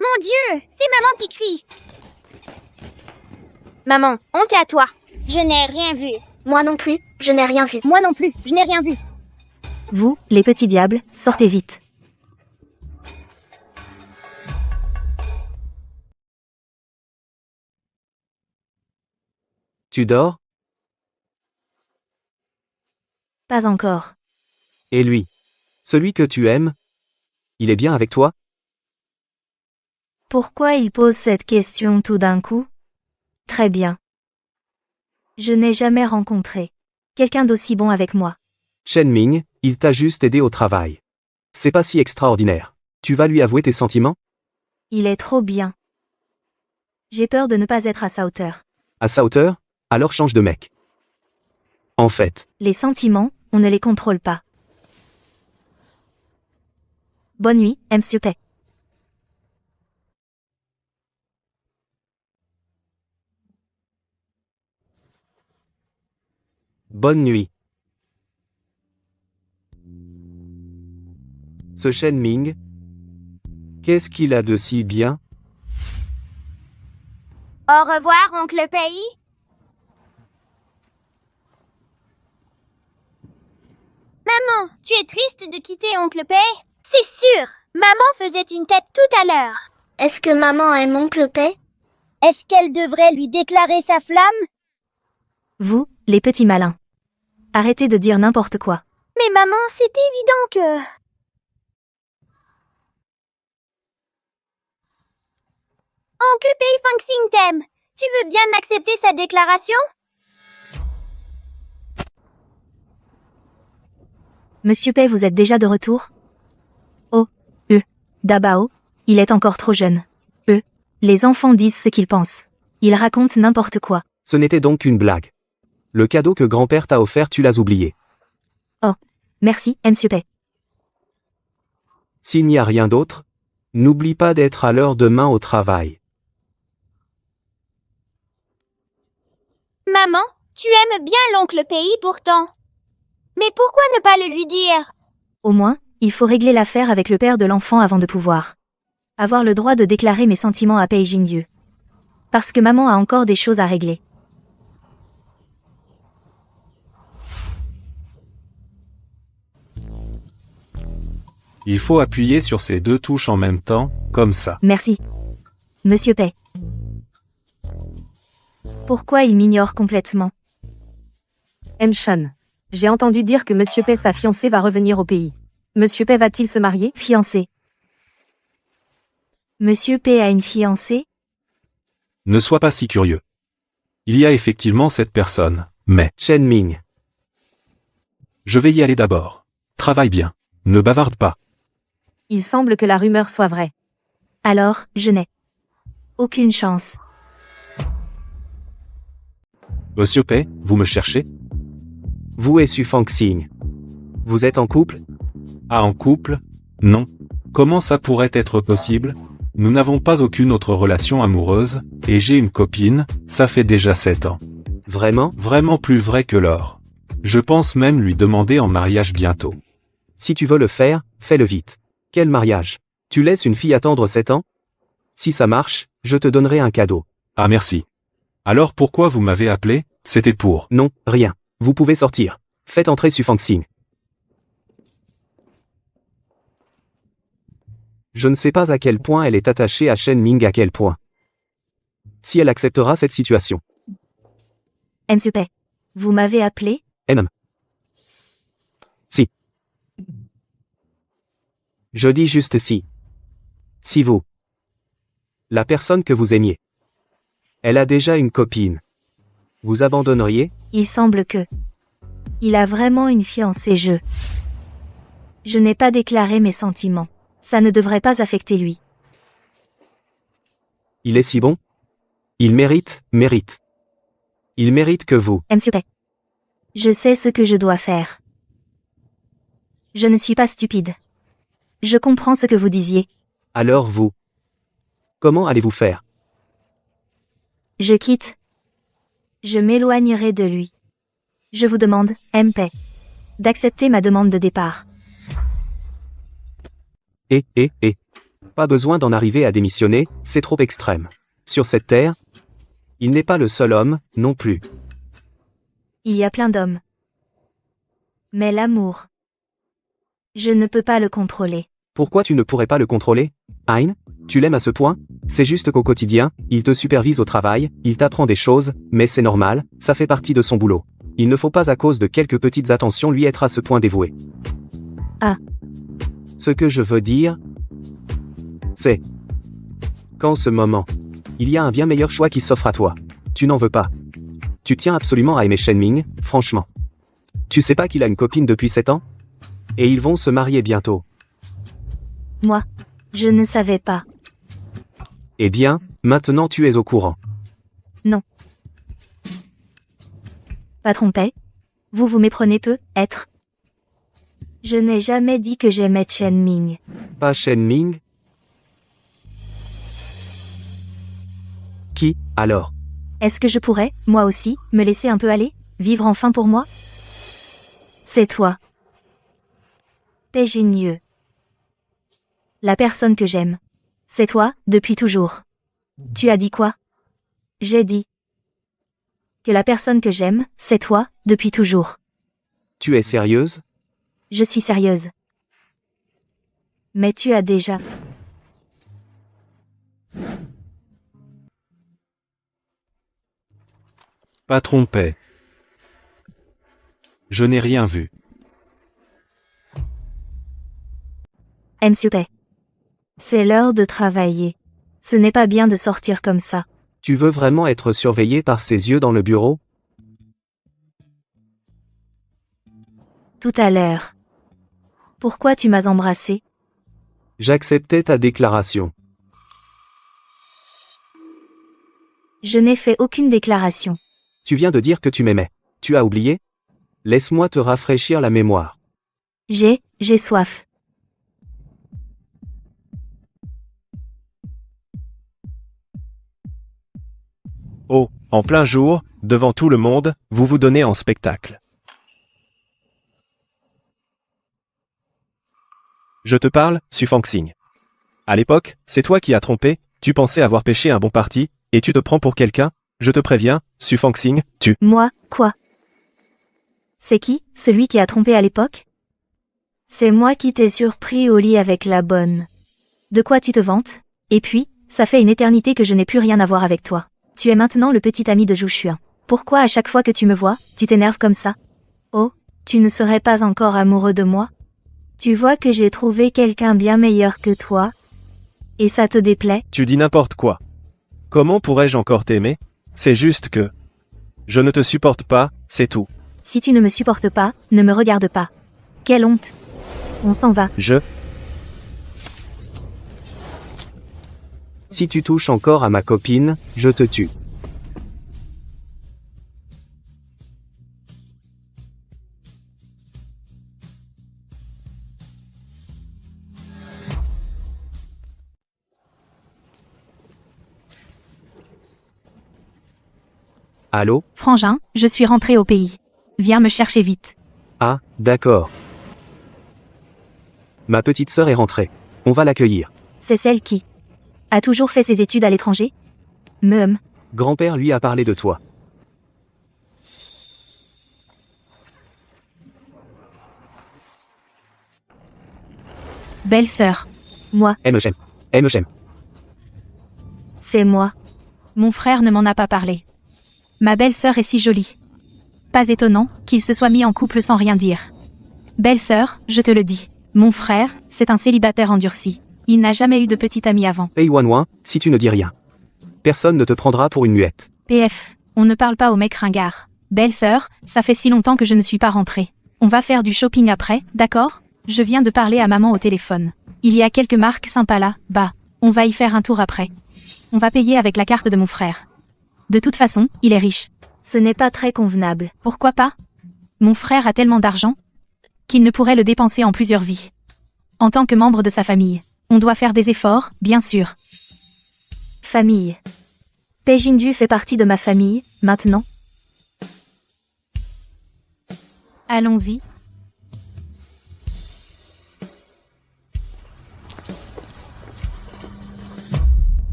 Mon Dieu, c'est maman qui crie. Maman, honte à toi. Je n'ai rien vu. Moi non plus, je n'ai rien vu. Moi non plus, je n'ai rien vu. Vous, les petits diables, sortez vite. Tu dors? Pas encore. Et lui? Celui que tu aimes? Il est bien avec toi? Pourquoi il pose cette question tout d'un coup? Très bien. Je n'ai jamais rencontré quelqu'un d'aussi bon avec moi. Shen Ming, il t'a juste aidé au travail. C'est pas si extraordinaire. Tu vas lui avouer tes sentiments? Il est trop bien. J'ai peur de ne pas être à sa hauteur. À sa hauteur? Alors change de mec. En fait. Les sentiments, on ne les contrôle pas. Bonne nuit, Monsieur Pay. Bonne nuit. Ce Shen Ming, qu'est-ce qu'il a de si bien? Au revoir, oncle Pei. Maman, tu es triste de quitter oncle Pei? C'est sûr. Maman faisait une tête tout à l'heure. Est-ce que maman aime oncle Pei? Est-ce qu'elle devrait lui déclarer sa flamme? Vous, les petits malins. Arrêtez de dire n'importe quoi. Mais maman, c'est évident que... Oncle Pei Fangxing t'aime. Tu veux bien accepter sa déclaration? Monsieur Pei, vous êtes déjà de retour? Oh, Dabao, il est encore trop jeune. Les enfants disent ce qu'ils pensent. Ils racontent n'importe quoi. Ce n'était donc qu'une blague. Le cadeau que grand-père t'a offert, tu l'as oublié. Oh, merci, Monsieur Pei. S'il n'y a rien d'autre, n'oublie pas d'être à l'heure demain au travail. Maman, tu aimes bien l'oncle Pays pourtant. Mais pourquoi ne pas le lui dire? Au moins, il faut régler l'affaire avec le père de l'enfant avant de pouvoir avoir le droit de déclarer mes sentiments à Pei Jingyu. Parce que maman a encore des choses à régler. Il faut appuyer sur ces deux touches en même temps, comme ça. Merci. Monsieur Pei. Pourquoi il m'ignore complètement? M-Chan. J'ai entendu dire que Monsieur Pei, sa fiancée, va revenir au pays. Monsieur Pei va-t-il se marier? Fiancé. Monsieur Pei a une fiancée? Ne sois pas si curieux. Il y a effectivement cette personne, mais Chen Ming. je vais y aller d'abord. Travaille bien. Ne bavarde pas. Il semble que la rumeur soit vraie. Alors, je n'ai aucune chance. Monsieur Pei, vous me cherchez? Vous et Su Fangxing. Vous êtes en couple? Ah, en couple? Non. Comment ça pourrait être possible? Nous n'avons pas aucune autre relation amoureuse, et j'ai une copine, ça fait déjà 7 ans. Vraiment? Vraiment plus vrai que l'or. Je pense même lui demander en mariage bientôt. Si tu veux le faire, fais-le vite. Quel mariage? Tu laisses une fille attendre 7 ans? Si ça marche, je te donnerai un cadeau. Ah merci. Alors pourquoi vous m'avez appelé? C'était pour... Non, rien. Vous pouvez sortir. Faites entrer Su Fangxing. Je ne sais pas à quel point elle est attachée à Shen Ming, à quel point. Si elle acceptera cette situation. Monsieur Pei. Vous m'avez appelé? Si. Je dis juste si. Si vous. La personne que vous aimiez. Elle a déjà une copine. Vous abandonneriez? Il semble que il a vraiment une fiancée. Je n'ai pas déclaré mes sentiments. Ça ne devrait pas affecter lui. Il est si bon? Il mérite. Il mérite que vous. Monsieur Pei. Je sais ce que je dois faire. Je ne suis pas stupide. Je comprends ce que vous disiez. Alors vous. Comment allez-vous faire? Je quitte. Je m'éloignerai de lui. Je vous demande, MP, d'accepter ma demande de départ. Pas besoin d'en arriver à démissionner, c'est trop extrême. Sur cette terre, il n'est pas le seul homme, non plus. Il y a plein d'hommes. Mais l'amour, je ne peux pas le contrôler. Pourquoi tu ne pourrais pas le contrôler? Hein? Tu l'aimes à ce point? C'est juste qu'au quotidien, il te supervise au travail, il t'apprend des choses, mais c'est normal, ça fait partie de son boulot. Il ne faut pas à cause de quelques petites attentions lui être à ce point dévoué. Ah. Ce que je veux dire, c'est qu'en ce moment, il y a un bien meilleur choix qui s'offre à toi. Tu n'en veux pas. Tu tiens absolument à aimer Shen Ming, franchement. Tu sais pas qu'il a une copine depuis 7 ans? Et ils vont se marier bientôt. Moi, je ne savais pas. Eh bien, maintenant tu es au courant. Non. Patron Pei, vous vous méprenez peut-être. Je n'ai jamais dit que j'aimais Chen Ming. Pas Shen Ming? Qui, alors? Est-ce que je pourrais, moi aussi, me laisser un peu aller, vivre enfin pour moi? C'est toi. Pei Jingyu. La personne que j'aime. C'est toi, depuis toujours. Tu as dit quoi? J'ai dit que la personne que j'aime, c'est toi, depuis toujours. Tu es sérieuse? Je suis sérieuse. Mais tu as déjà... Patron Pei. Je n'ai rien vu. Monsieur Pei. C'est l'heure de travailler. Ce n'est pas bien de sortir comme ça. Tu veux vraiment être surveillé par ses yeux dans le bureau? Tout à l'heure. Pourquoi tu m'as embrassé? J'acceptais ta déclaration. Je n'ai fait aucune déclaration. Tu viens de dire que tu m'aimais. Tu as oublié? Laisse-moi te rafraîchir la mémoire. J'ai soif. Oh, En plein jour, devant tout le monde, vous vous donnez en spectacle. Je te parle, Su Fangxing. À l'époque, c'est toi qui as trompé, tu pensais avoir pêché un bon parti, et tu te prends pour quelqu'un, je te préviens, Su Fangxing, tu... Moi, quoi? C'est qui, celui qui a trompé à l'époque? C'est moi qui t'ai surpris au lit avec la bonne. De quoi tu te vantes? Et puis, ça fait une éternité que je n'ai plus rien à voir avec toi. Tu es maintenant le petit ami de Zhu Xuan. Pourquoi à chaque fois que tu me vois, tu t'énerves comme ça? Oh, tu ne serais pas encore amoureux de moi? Tu vois que j'ai trouvé quelqu'un bien meilleur que toi? Et ça te déplaît? Tu dis n'importe quoi. Comment pourrais-je encore t'aimer? C'est juste que... Je ne te supporte pas, c'est tout. Si tu ne me supportes pas, ne me regarde pas. Quelle honte. On s'en va. Si tu touches encore à ma copine, je te tue. Allô? Frangin, je suis rentré au pays. Viens me chercher vite. Ah, d'accord. Ma petite sœur est rentrée. On va l'accueillir. C'est celle qui a toujours fait ses études à l'étranger? Grand-père lui a parlé de toi. Belle-sœur. Moi. MGM. C'est moi. Mon frère ne m'en a pas parlé. Ma belle-sœur est si jolie. Pas étonnant qu'il se soit mis en couple sans rien dire. Belle-sœur, je te le dis. Mon frère, c'est un célibataire endurci. Il n'a jamais eu de petite amie avant. Hey Wanwan, si tu ne dis rien. Personne ne te prendra pour une muette. PF, on ne parle pas aux mecs ringards. Belle-sœur, ça fait si longtemps que je ne suis pas rentrée. On va faire du shopping après, d'accord? Je viens de parler à maman au téléphone. Il y a quelques marques sympas là, bah. On va y faire un tour après. On va payer avec la carte de mon frère. De toute façon, il est riche. Ce n'est pas très convenable. Pourquoi pas? Mon frère a tellement d'argent qu'il ne pourrait le dépenser en plusieurs vies. En tant que membre de sa famille, on doit faire des efforts, bien sûr. Famille. Pei Jinju fait partie de ma famille, maintenant. Allons-y.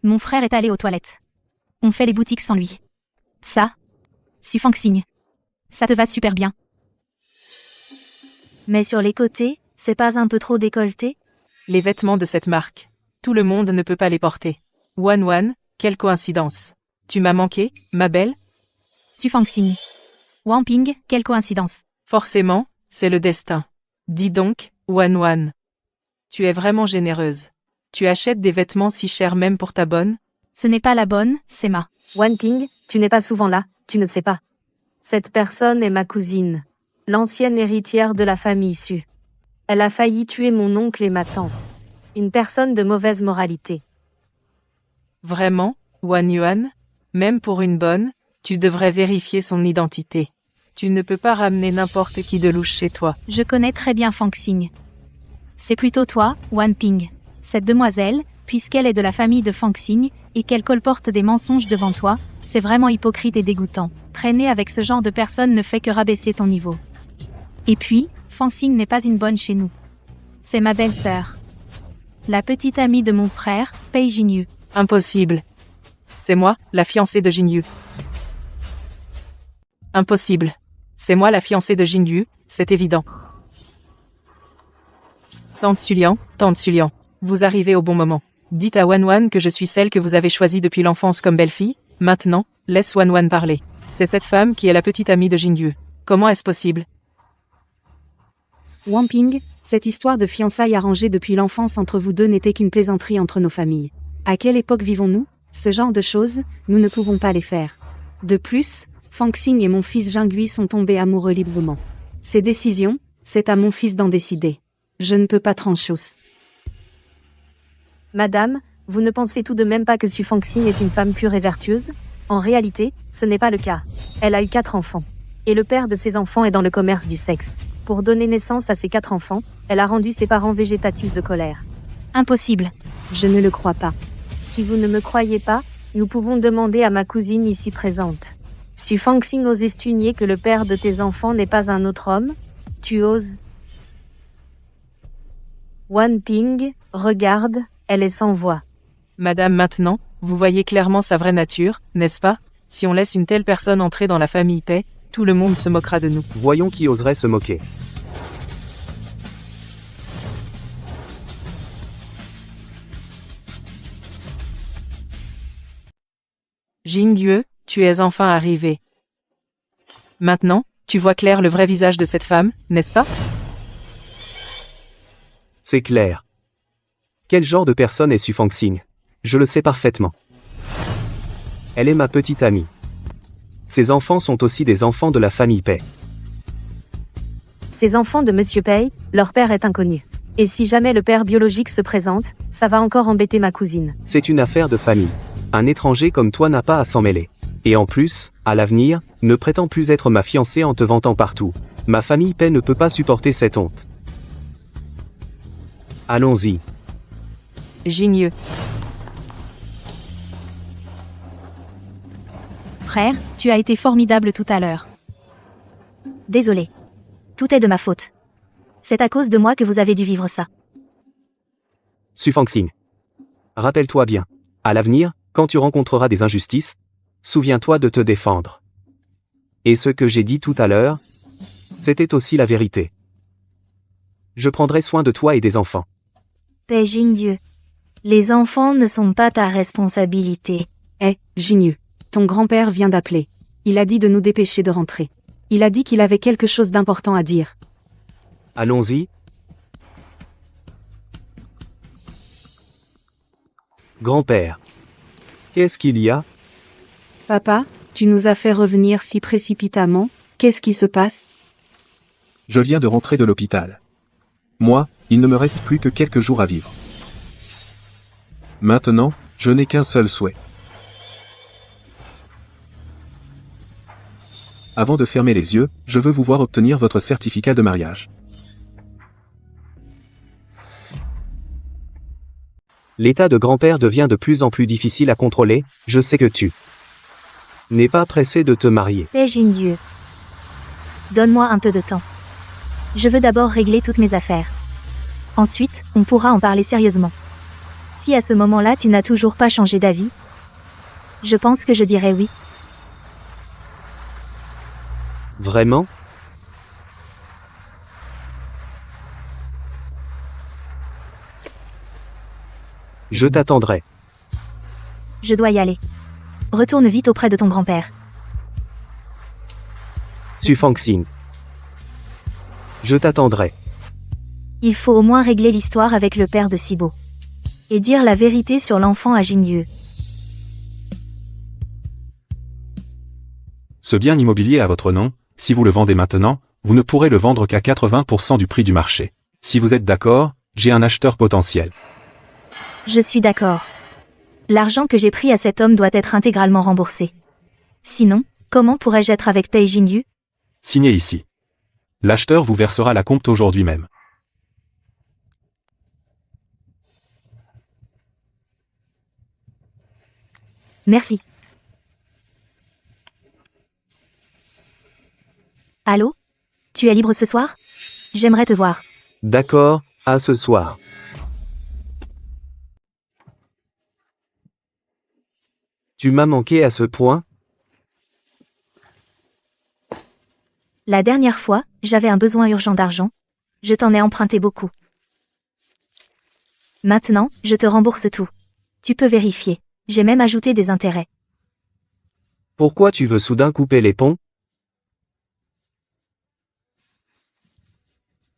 Mon frère est allé aux toilettes. On fait les boutiques sans lui. Ça, Su Fangxing. Ça te va super bien. Mais sur les côtés, c'est pas un peu trop décolleté? Les vêtements de cette marque. Tout le monde ne peut pas les porter. Wanwan, quelle coïncidence. Tu m'as manqué, ma belle? Su Fangxing. Wamping, quelle coïncidence. Forcément, c'est le destin. Dis donc, Wanwan. Tu es vraiment généreuse. Tu achètes des vêtements si chers même pour ta bonne? Ce n'est pas la bonne, c'est ma. Wamping, tu n'es pas souvent là, tu ne sais pas. Cette personne est ma cousine, l'ancienne héritière de la famille Su. Elle a failli tuer mon oncle et ma tante. Une personne de mauvaise moralité. Vraiment, Wan Yuan? Même pour une bonne, tu devrais vérifier son identité. Tu ne peux pas ramener n'importe qui de louche chez toi. Je connais très bien Fangxing. C'est plutôt toi, Wamping. Cette demoiselle, puisqu'elle est de la famille de Fangxing, et qu'elle colporte des mensonges devant toi, c'est vraiment hypocrite et dégoûtant. Traîner avec ce genre de personne ne fait que rabaisser ton niveau. Et puis, Fangxing n'est pas une bonne chez nous. C'est ma belle-sœur. La petite amie de mon frère, Pei Jinyu. Impossible. C'est moi, la fiancée de Jinyu. Impossible. C'est moi la fiancée de Jinyu, c'est évident. Tante Sulian, vous arrivez au bon moment. Dites à Wanwan que je suis celle que vous avez choisie depuis l'enfance comme belle-fille. Maintenant, laisse Wanwan parler. C'est cette femme qui est la petite amie de Jinyu. Comment est-ce possible? Wamping, cette histoire de fiançailles arrangée depuis l'enfance entre vous deux n'était qu'une plaisanterie entre nos familles. À quelle époque vivons-nous? Ce genre de choses, nous ne pouvons pas les faire. De plus, Fangxing et mon fils Jingui sont tombés amoureux librement. Ces décisions, c'est à mon fils d'en décider. Je ne peux pas trancher. Madame, vous ne pensez tout de même pas que Su Fangxing est une femme pure et vertueuse? En réalité, ce n'est pas le cas. Elle a eu 4 enfants. Et le père de ses enfants est dans le commerce du sexe. Pour donner naissance à ses 4 enfants, elle a rendu ses parents végétatifs de colère. Impossible. Je ne le crois pas. Si vous ne me croyez pas, Nous pouvons demander à ma cousine ici présente. Su Fangxing oses tu nier que le père de tes enfants n'est pas un autre homme? Tu oses? Wan Ping, regarde, elle est sans voix. Madame, maintenant, vous voyez clairement sa vraie nature, n'est-ce pas? Si on laisse une telle personne entrer dans la famille Pei, tout le monde se moquera de nous. Voyons qui oserait se moquer. Jingyue, tu es enfin arrivé. Maintenant, tu vois clair le vrai visage de cette femme, n'est-ce pas? C'est clair. Quel genre de personne est Su Fangxing? Je le sais parfaitement. Elle est ma petite amie. Ses enfants sont aussi des enfants de la famille Pei. Ces enfants de Monsieur Pei, leur père est inconnu. Et si jamais le père biologique se présente, ça va encore embêter ma cousine. C'est une affaire de famille. Un étranger comme toi n'a pas à s'en mêler. Et en plus, à l'avenir, ne prétends plus être ma fiancée en te vantant partout. Ma famille Pei ne peut pas supporter cette honte. Allons-y. Jingyue. Frère, tu as été formidable tout à l'heure. Désolé. Tout est de ma faute. C'est à cause de moi que vous avez dû vivre ça. Su Fangxing. Rappelle-toi bien. À l'avenir, quand tu rencontreras des injustices, souviens-toi de te défendre. Et ce que j'ai dit tout à l'heure, c'était aussi la vérité. Je prendrai soin de toi et des enfants. Pei Jingyue. Les enfants ne sont pas ta responsabilité. Jingyue. Ton grand-père vient d'appeler. Il a dit de nous dépêcher de rentrer. Il a dit qu'il avait quelque chose d'important à dire. Allons-y. Grand-père. Qu'est-ce qu'il y a? Papa, tu nous as fait revenir si précipitamment, qu'est-ce qui se passe? Je viens de rentrer de l'hôpital. Moi, il ne me reste plus que quelques jours à vivre. Maintenant, je n'ai qu'un seul souhait. Avant de fermer les yeux, je veux vous voir obtenir votre certificat de mariage. L'état de grand-père devient de plus en plus difficile à contrôler, je sais que tu n'es pas pressé de te marier. Pei Jingyue. Donne-moi un peu de temps. Je veux d'abord régler toutes mes affaires. Ensuite, on pourra en parler sérieusement. Si à ce moment-là tu n'as toujours pas changé d'avis, je pense que je dirais oui. Vraiment? Je t'attendrai. Je dois y aller. Retourne vite auprès de ton grand-père. Su Fangxing. Je t'attendrai. Il faut au moins régler l'histoire avec le père de Sibo. Et dire la vérité sur l'enfant à Jingyue. Ce bien immobilier à votre nom, si vous le vendez maintenant, vous ne pourrez le vendre qu'à 80% du prix du marché. Si vous êtes d'accord, j'ai un acheteur potentiel. Je suis d'accord. L'argent que j'ai pris à cet homme doit être intégralement remboursé. Sinon, comment pourrais-je être avec Pei Jingyue? Signez ici. L'acheteur vous versera la compte aujourd'hui même. Merci. Allô? Tu es libre ce soir? J'aimerais te voir. D'accord, à ce soir. Tu m'as manqué à ce point? La dernière fois, j'avais un besoin urgent d'argent. Je t'en ai emprunté beaucoup. Maintenant, je te rembourse tout. Tu peux vérifier. J'ai même ajouté des intérêts. Pourquoi tu veux soudain couper les ponts?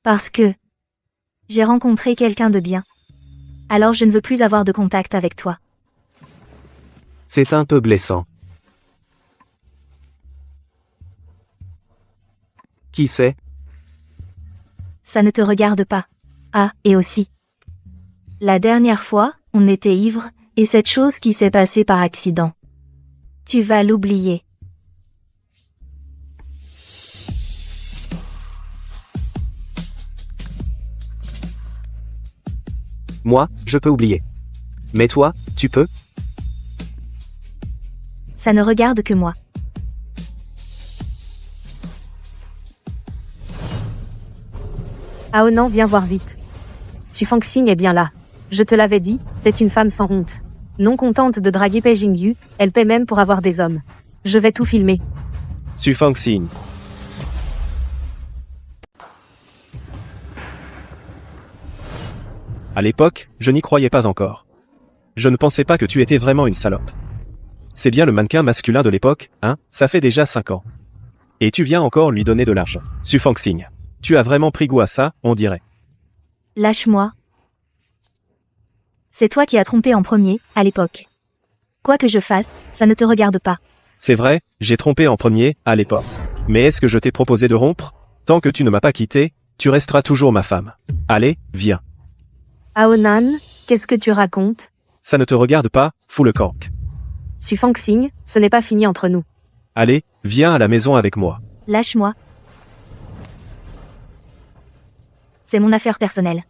Parce que j'ai rencontré quelqu'un de bien. Alors je ne veux plus avoir de contact avec toi. C'est un peu blessant. Qui c'est? Ça ne te regarde pas. Ah, et aussi. La dernière fois, on était ivres, et cette chose qui s'est passée par accident. Tu vas l'oublier. Moi, je peux oublier. Mais toi, tu peux? Ça ne regarde que moi. Ah oh non, viens voir vite. Su Fangxing est bien là. Je te l'avais dit, c'est une femme sans honte. Non contente de draguer Pei Jingyu, elle paie même pour avoir des hommes. Je vais tout filmer. Su Fangxing. À l'époque, je n'y croyais pas encore. Je ne pensais pas que tu étais vraiment une salope. C'est bien le mannequin masculin de l'époque, hein, ça fait déjà 5 ans. Et tu viens encore lui donner de l'argent. Su Fangxing. Tu as vraiment pris goût à ça, on dirait. Lâche-moi. C'est toi qui as trompé en premier, à l'époque. Quoi que je fasse, ça ne te regarde pas. C'est vrai, j'ai trompé en premier, à l'époque. Mais est-ce que je t'ai proposé de rompre? Tant que tu ne m'as pas quitté, tu resteras toujours ma femme. Allez, viens. Aonan, qu'est-ce que tu racontes? Ça ne te regarde pas, fous le camp. Su Fangxing, ce n'est pas fini entre nous. Allez, viens à la maison avec moi. Lâche-moi. C'est mon affaire personnelle.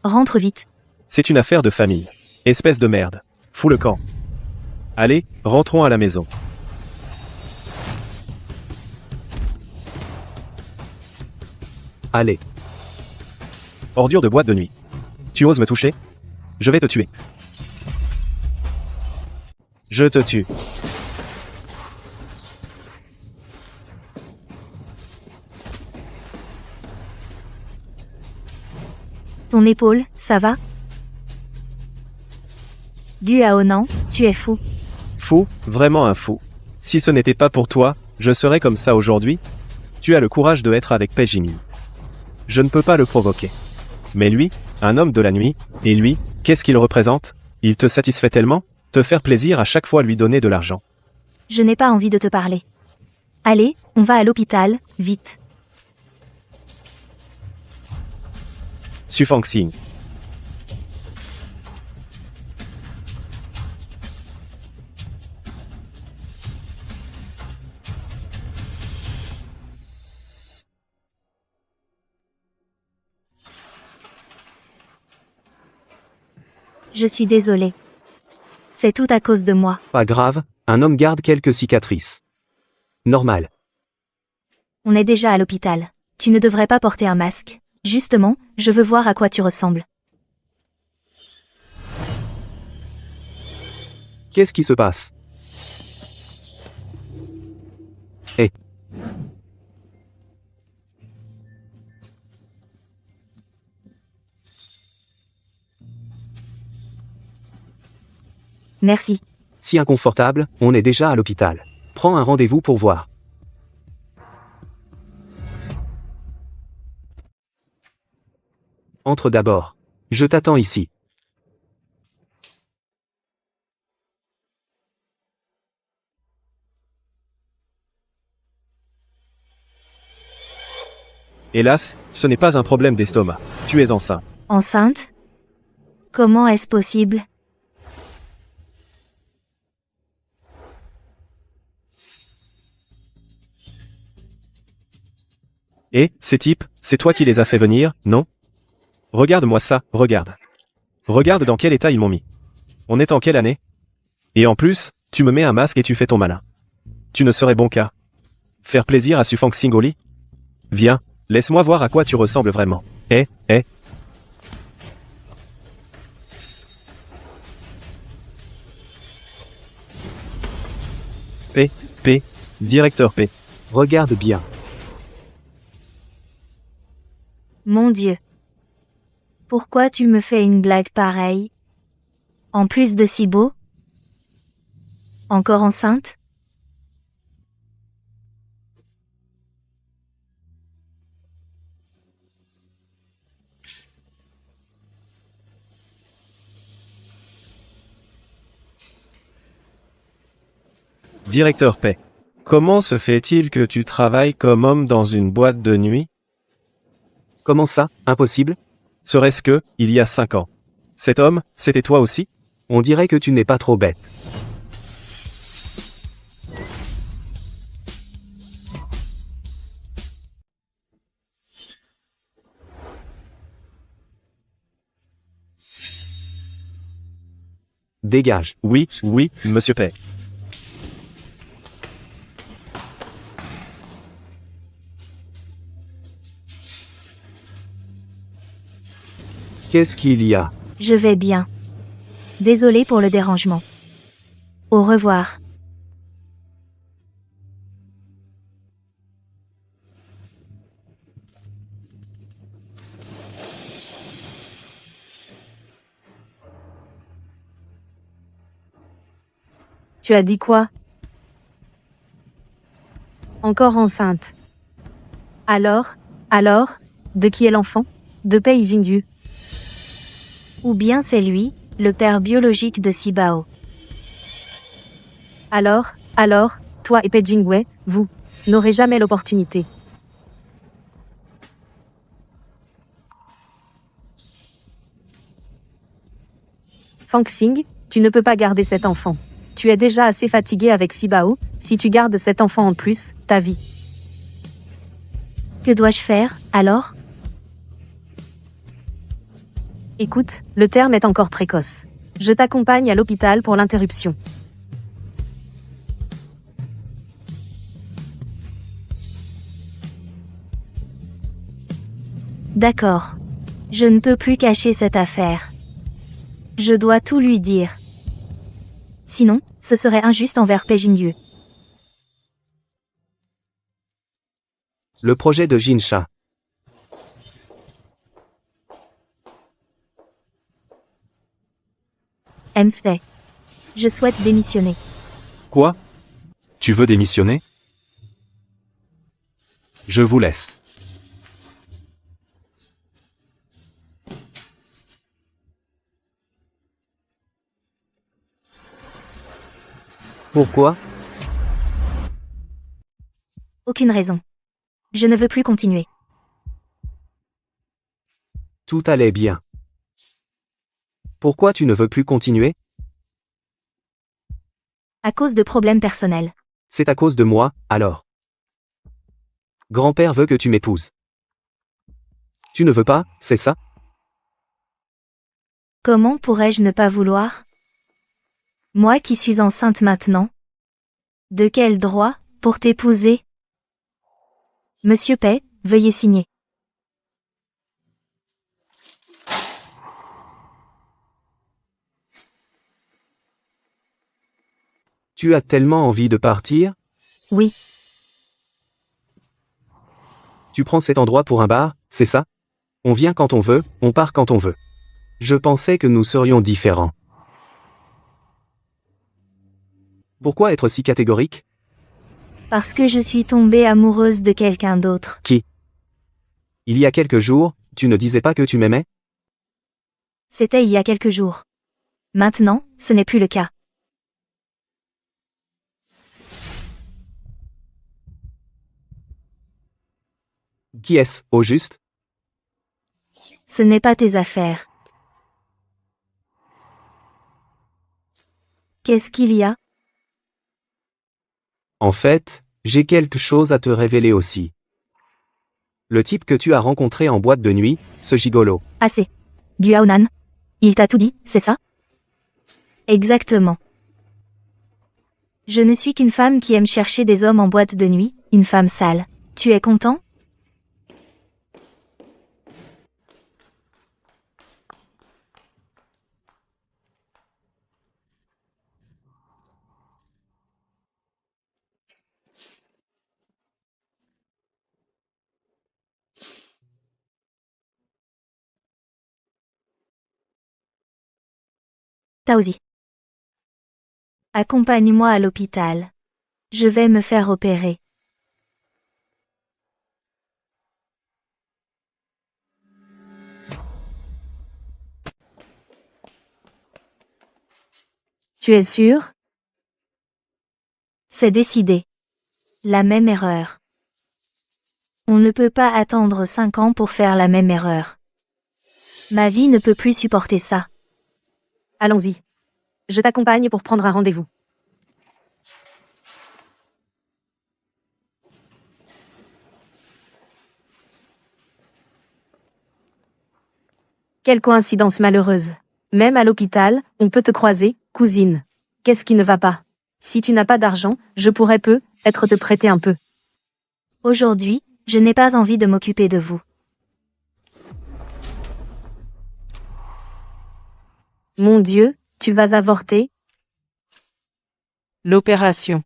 Rentre vite. C'est une affaire de famille. Espèce de merde. Fous le camp. Allez, rentrons à la maison. Allez. Ordure de boîte de nuit. Tu oses me toucher? Je vais te tuer. Je te tue. Ton épaule, ça va? Du Aonan, tu es fou. Fou, vraiment un fou. Si ce n'était pas pour toi, je serais comme ça aujourd'hui. Tu as le courage de être avec Pei Jingyu. Je ne peux pas le provoquer. Mais lui, un homme de la nuit, et lui, qu'est-ce qu'il représente? Il te satisfait tellement? Te faire plaisir à chaque fois lui donner de l'argent. Je n'ai pas envie de te parler. Allez, on va à l'hôpital, vite. Su Fangxing. Je suis désolée. C'est tout à cause de moi. Pas grave, un homme garde quelques cicatrices. Normal. On est déjà à l'hôpital. Tu ne devrais pas porter un masque. Justement, je veux voir à quoi tu ressembles. Qu'est-ce qui se passe? Eh. Merci. Si inconfortable, on est déjà à l'hôpital. Prends un rendez-vous pour voir. Entre d'abord. Je t'attends ici. Hélas, ce n'est pas un problème d'estomac. Tu es enceinte. Enceinte? Comment est-ce possible? Et, ces types, c'est toi qui les as fait venir, non? Regarde-moi ça, regarde. Regarde dans quel état ils m'ont mis. On est en quelle année? Et en plus, tu me mets un masque et tu fais ton malin. Tu ne serais bon qu'à faire plaisir à Su Fangxing au lit? Viens, laisse-moi voir à quoi tu ressembles vraiment. Eh. P, directeur P. Regarde bien. Mon Dieu. Pourquoi tu me fais une blague pareille? En plus de si beau? Encore enceinte? Directeur P. Comment se fait-il que tu travailles comme homme dans une boîte de nuit? Comment ça, impossible? Serait-ce que, il y a 5 ans. Cet homme, c'était toi aussi? On dirait que tu n'es pas trop bête. Dégage. Oui, monsieur P. Qu'est-ce qu'il y a? Je vais bien. Désolé pour le dérangement. Au revoir. Tu as dit quoi? Encore enceinte. Alors, de qui est l'enfant? De Pei Jingyu. Ou bien c'est lui, le père biologique de Sibao. Alors, toi et Pei Jingwei, vous n'aurez jamais l'opportunité. Fang Xing, tu ne peux pas garder cet enfant. Tu es déjà assez fatigué avec Sibao, si tu gardes cet enfant en plus, ta vie. Que dois-je faire, alors? Écoute, le terme est encore précoce. Je t'accompagne à l'hôpital pour l'interruption. D'accord. Je ne peux plus cacher cette affaire. Je dois tout lui dire. Sinon, ce serait injuste envers Pei Jingyu. Le projet de Jinsha. Fait. Je souhaite démissionner. Quoi? Tu veux démissionner? Je vous laisse. Pourquoi? Aucune raison. Je ne veux plus continuer. Tout allait bien. Pourquoi tu ne veux plus continuer? À cause de problèmes personnels. C'est à cause de moi, alors. Grand-père veut que tu m'épouses. Tu ne veux pas, c'est ça? Comment pourrais-je ne pas vouloir? Moi qui suis enceinte maintenant. De quel droit, pour t'épouser? Monsieur Pei, veuillez signer. Tu as tellement envie de partir? Oui. Tu prends cet endroit pour un bar, c'est ça? On vient quand on veut, on part quand on veut. Je pensais que nous serions différents. Pourquoi être si catégorique? Parce que je suis tombée amoureuse de quelqu'un d'autre. Qui? Il y a quelques jours, tu ne disais pas que tu m'aimais? C'était il y a quelques jours. Maintenant, ce n'est plus le cas. Qui est-ce, au juste? Ce n'est pas tes affaires. Qu'est-ce qu'il y a? En fait, j'ai quelque chose à te révéler aussi. Le type que tu as rencontré en boîte de nuit, ce gigolo. Assez. Guaonan. Il t'a tout dit, c'est ça? Exactement. Je ne suis qu'une femme qui aime chercher des hommes en boîte de nuit, une femme sale. Tu es content? Taozi. Accompagne-moi à l'hôpital. Je vais me faire opérer. Tu es sûr? C'est décidé. La même erreur. On ne peut pas attendre 5 ans pour faire la même erreur. Ma vie ne peut plus supporter ça. Allons-y. Je t'accompagne pour prendre un rendez-vous. Quelle coïncidence malheureuse. Même à l'hôpital, on peut te croiser, cousine. Qu'est-ce qui ne va pas? Si tu n'as pas d'argent, je pourrais peut-être te prêter un peu. Aujourd'hui, je n'ai pas envie de m'occuper de vous. Mon Dieu, tu vas avorter? L'opération.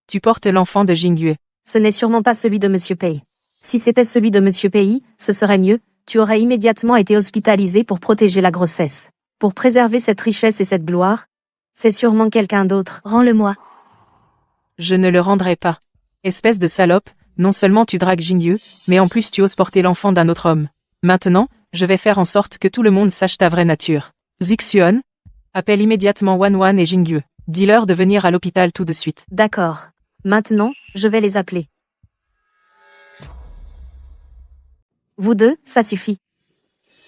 Tu portes l'enfant de Jingyue. Ce n'est sûrement pas celui de Monsieur Pei. Si c'était celui de Monsieur Pei, ce serait mieux, tu aurais immédiatement été hospitalisé pour protéger la grossesse. Pour préserver cette richesse et cette gloire, c'est sûrement quelqu'un d'autre. Rends-le-moi. Je ne le rendrai pas. Espèce de salope, non seulement tu dragues Jingyue, mais en plus tu oses porter l'enfant d'un autre homme. Maintenant, je vais faire en sorte que tout le monde sache ta vraie nature. Zixuan, appelle immédiatement Wanwan et Jingyue. Dis-leur de venir à l'hôpital tout de suite. D'accord. Maintenant, je vais les appeler. Vous deux, ça suffit.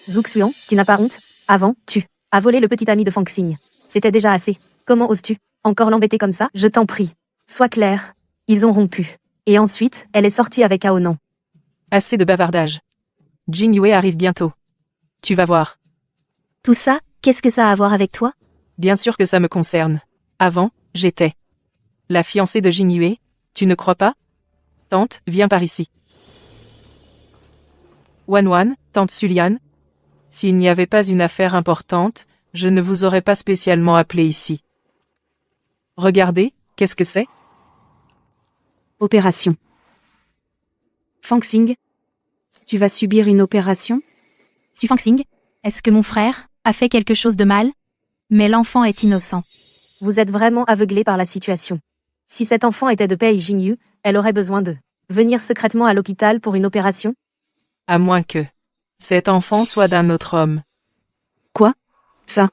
Zhuxian, tu n'as pas honte? Avant, tu as volé le petit ami de Fang Xing. C'était déjà assez. Comment oses-tu encore l'embêter comme ça? Je t'en prie. Sois clair. Ils ont rompu. Et ensuite, elle est sortie avec Aonan. Assez de bavardage. Jingyue arrive bientôt. Tu vas voir. Tout ça, qu'est-ce que ça a à voir avec toi? Bien sûr que ça me concerne. Avant, j'étais la fiancée de Jingyue, tu ne crois pas? Tante, viens par ici. Wanwan, tante Sulian. S'il n'y avait pas une affaire importante, je ne vous aurais pas spécialement appelé ici. Regardez, qu'est-ce que c'est? Opération. Fang Xing, tu vas subir une opération? Su Fang Xing, est-ce que mon frère a fait quelque chose de mal? Mais l'enfant est innocent. Vous êtes vraiment aveuglé par la situation. Si cet enfant était de Pei Jingyue, elle aurait besoin de venir secrètement à l'hôpital pour une opération? À moins que cet enfant soit d'un autre homme. Quoi? Ça?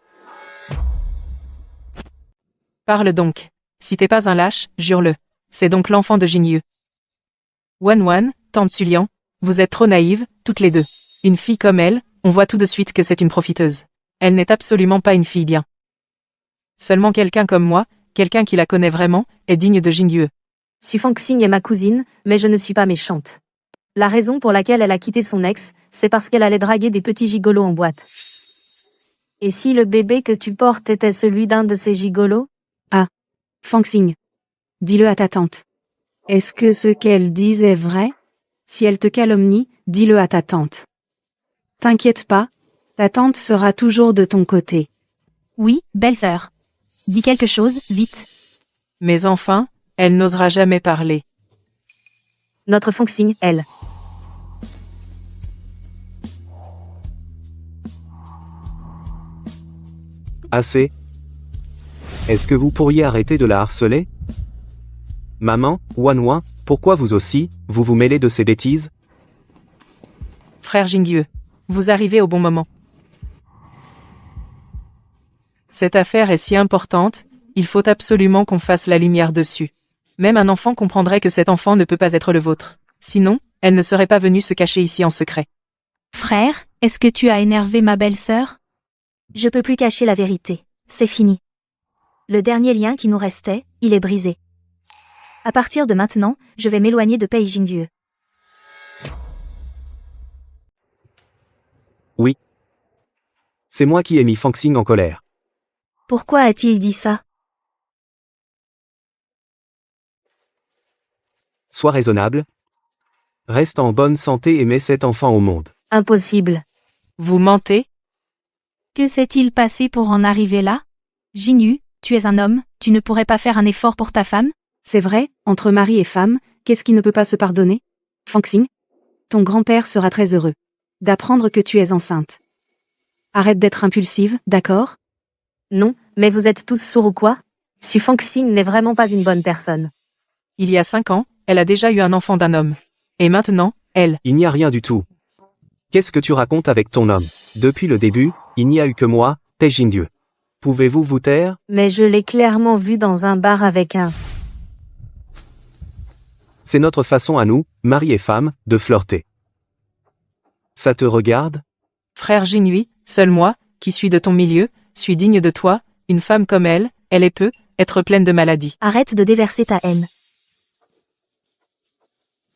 Parle donc. Si t'es pas un lâche, jure-le. C'est donc l'enfant de Jingyue. Wanwan, tante Sulian, vous êtes trop naïves, toutes les deux. Une fille comme elle, on voit tout de suite que c'est une profiteuse. Elle n'est absolument pas une fille bien. Seulement quelqu'un comme moi, quelqu'un qui la connaît vraiment, est digne de Jingyue. Su Fang Xing est ma cousine, mais je ne suis pas méchante. La raison pour laquelle elle a quitté son ex, c'est parce qu'elle allait draguer des petits gigolos en boîte. Et si le bébé que tu portes était celui d'un de ces gigolos? Ah. Fang Xing. Dis-le à ta tante. Est-ce que ce qu'elle dit est vrai? Si elle te calomnie, dis-le à ta tante. T'inquiète pas, ta tante sera toujours de ton côté. Oui, belle-sœur. Dis quelque chose, vite. Mais enfin, elle n'osera jamais parler. Notre Fang Xing, elle. Assez. Est-ce que vous pourriez arrêter de la harceler? Maman, Wanwan, pourquoi vous aussi, vous vous mêlez de ces bêtises? Frère Jingyue, vous arrivez au bon moment. Cette affaire est si importante, il faut absolument qu'on fasse la lumière dessus. Même un enfant comprendrait que cet enfant ne peut pas être le vôtre. Sinon, elle ne serait pas venue se cacher ici en secret. Frère, est-ce que tu as énervé ma belle-sœur? Je peux plus cacher la vérité. C'est fini. Le dernier lien qui nous restait, il est brisé. À partir de maintenant, je vais m'éloigner de Pei Jingyue. Oui. C'est moi qui ai mis Fang Xing en colère. Pourquoi a-t-il dit ça? Sois raisonnable. Reste en bonne santé et mets cet enfant au monde. Impossible. Vous mentez? Que s'est-il passé pour en arriver là? Jingyue, tu es un homme, tu ne pourrais pas faire un effort pour ta femme? C'est vrai, entre mari et femme, qu'est-ce qui ne peut pas se pardonner? Fang Xing, ton grand-père sera très heureux d'apprendre que tu es enceinte. Arrête d'être impulsive, d'accord? Non, mais vous êtes tous sourds ou quoi? Su Fang Xing n'est vraiment pas une bonne personne. Il y a 5 ans, elle a déjà eu un enfant d'un homme. Et maintenant, elle... Il n'y a rien du tout. Qu'est-ce que tu racontes avec ton homme? Depuis le début, il n'y a eu que moi, Pei Jingyue. Pouvez-vous vous taire? Mais je l'ai clairement vu dans un bar avec un... C'est notre façon à nous, mari et femme, de flirter. Ça te regarde? Frère Jingyue, seul moi, qui suis de ton milieu, suis digne de toi, une femme comme elle est peu, être pleine de maladies. Arrête de déverser ta haine.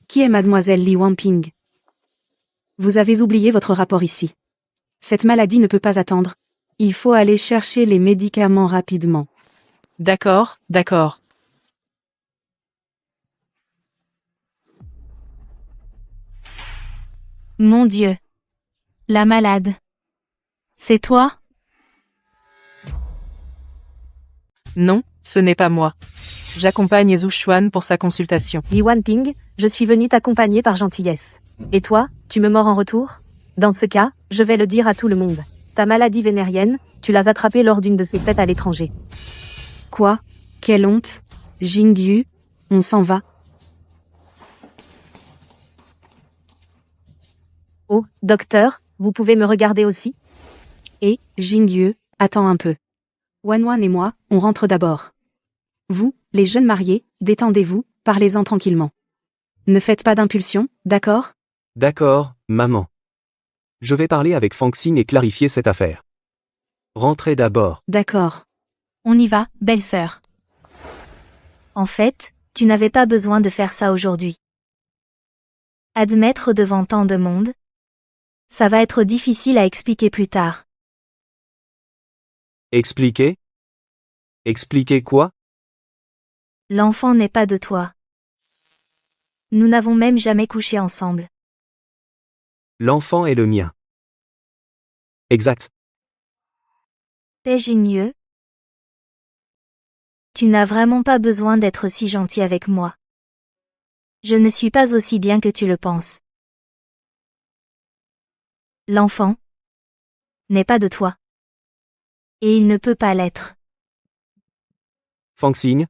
Qui est mademoiselle Li Wanping? Vous avez oublié votre rapport ici. Cette maladie ne peut pas attendre. Il faut aller chercher les médicaments rapidement. D'accord, d'accord. Mon Dieu. La malade. C'est toi? Non, ce n'est pas moi. J'accompagne Zhu Xuan pour sa consultation. Li Wanping, je suis venu t'accompagner par gentillesse. Et toi, tu me mords en retour? Dans ce cas, je vais le dire à tout le monde. Ta maladie vénérienne, tu l'as attrapée lors d'une de ces fêtes à l'étranger. Quoi? Quelle honte? Jingyu, on s'en va. Oh, docteur, vous pouvez me regarder aussi? Et, Jingyu, attends un peu. Wanwan et moi, on rentre d'abord. Vous, les jeunes mariés, détendez-vous, parlez-en tranquillement. Ne faites pas d'impulsion, d'accord? D'accord, maman. Je vais parler avec Fang Xing et clarifier cette affaire. Rentrez d'abord. D'accord. On y va, belle-sœur. En fait, tu n'avais pas besoin de faire ça aujourd'hui. Admettre devant tant de monde, ça va être difficile à expliquer plus tard. Expliquez? Expliquez quoi? L'enfant n'est pas de toi. Nous n'avons même jamais couché ensemble. L'enfant est le mien. Exact. Péjinieux, tu n'as vraiment pas besoin d'être si gentil avec moi. Je ne suis pas aussi bien que tu le penses. L'enfant n'est pas de toi. Et il ne peut pas l'être. Fang Xing?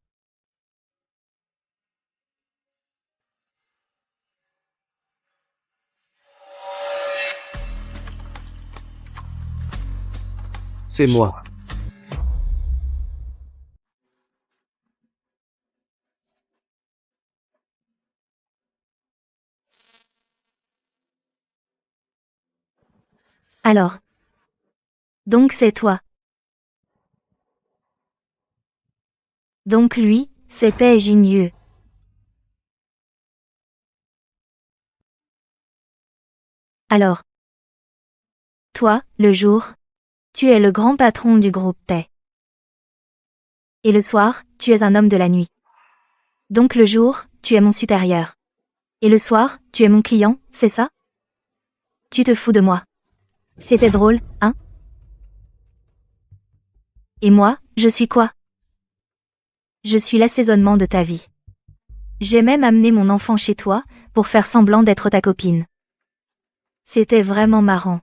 C'est moi. Alors. Donc c'est toi. Donc lui, c'est Péjinieux. Alors. Toi, le jour, tu es le grand patron du groupe Paix. Et le soir, tu es un homme de la nuit. Donc le jour, tu es mon supérieur. Et le soir, tu es mon client, c'est ça? Tu te fous de moi. C'était drôle, hein? Et moi, je suis quoi? Je suis l'assaisonnement de ta vie. J'ai même amené mon enfant chez toi, pour faire semblant d'être ta copine. C'était vraiment marrant.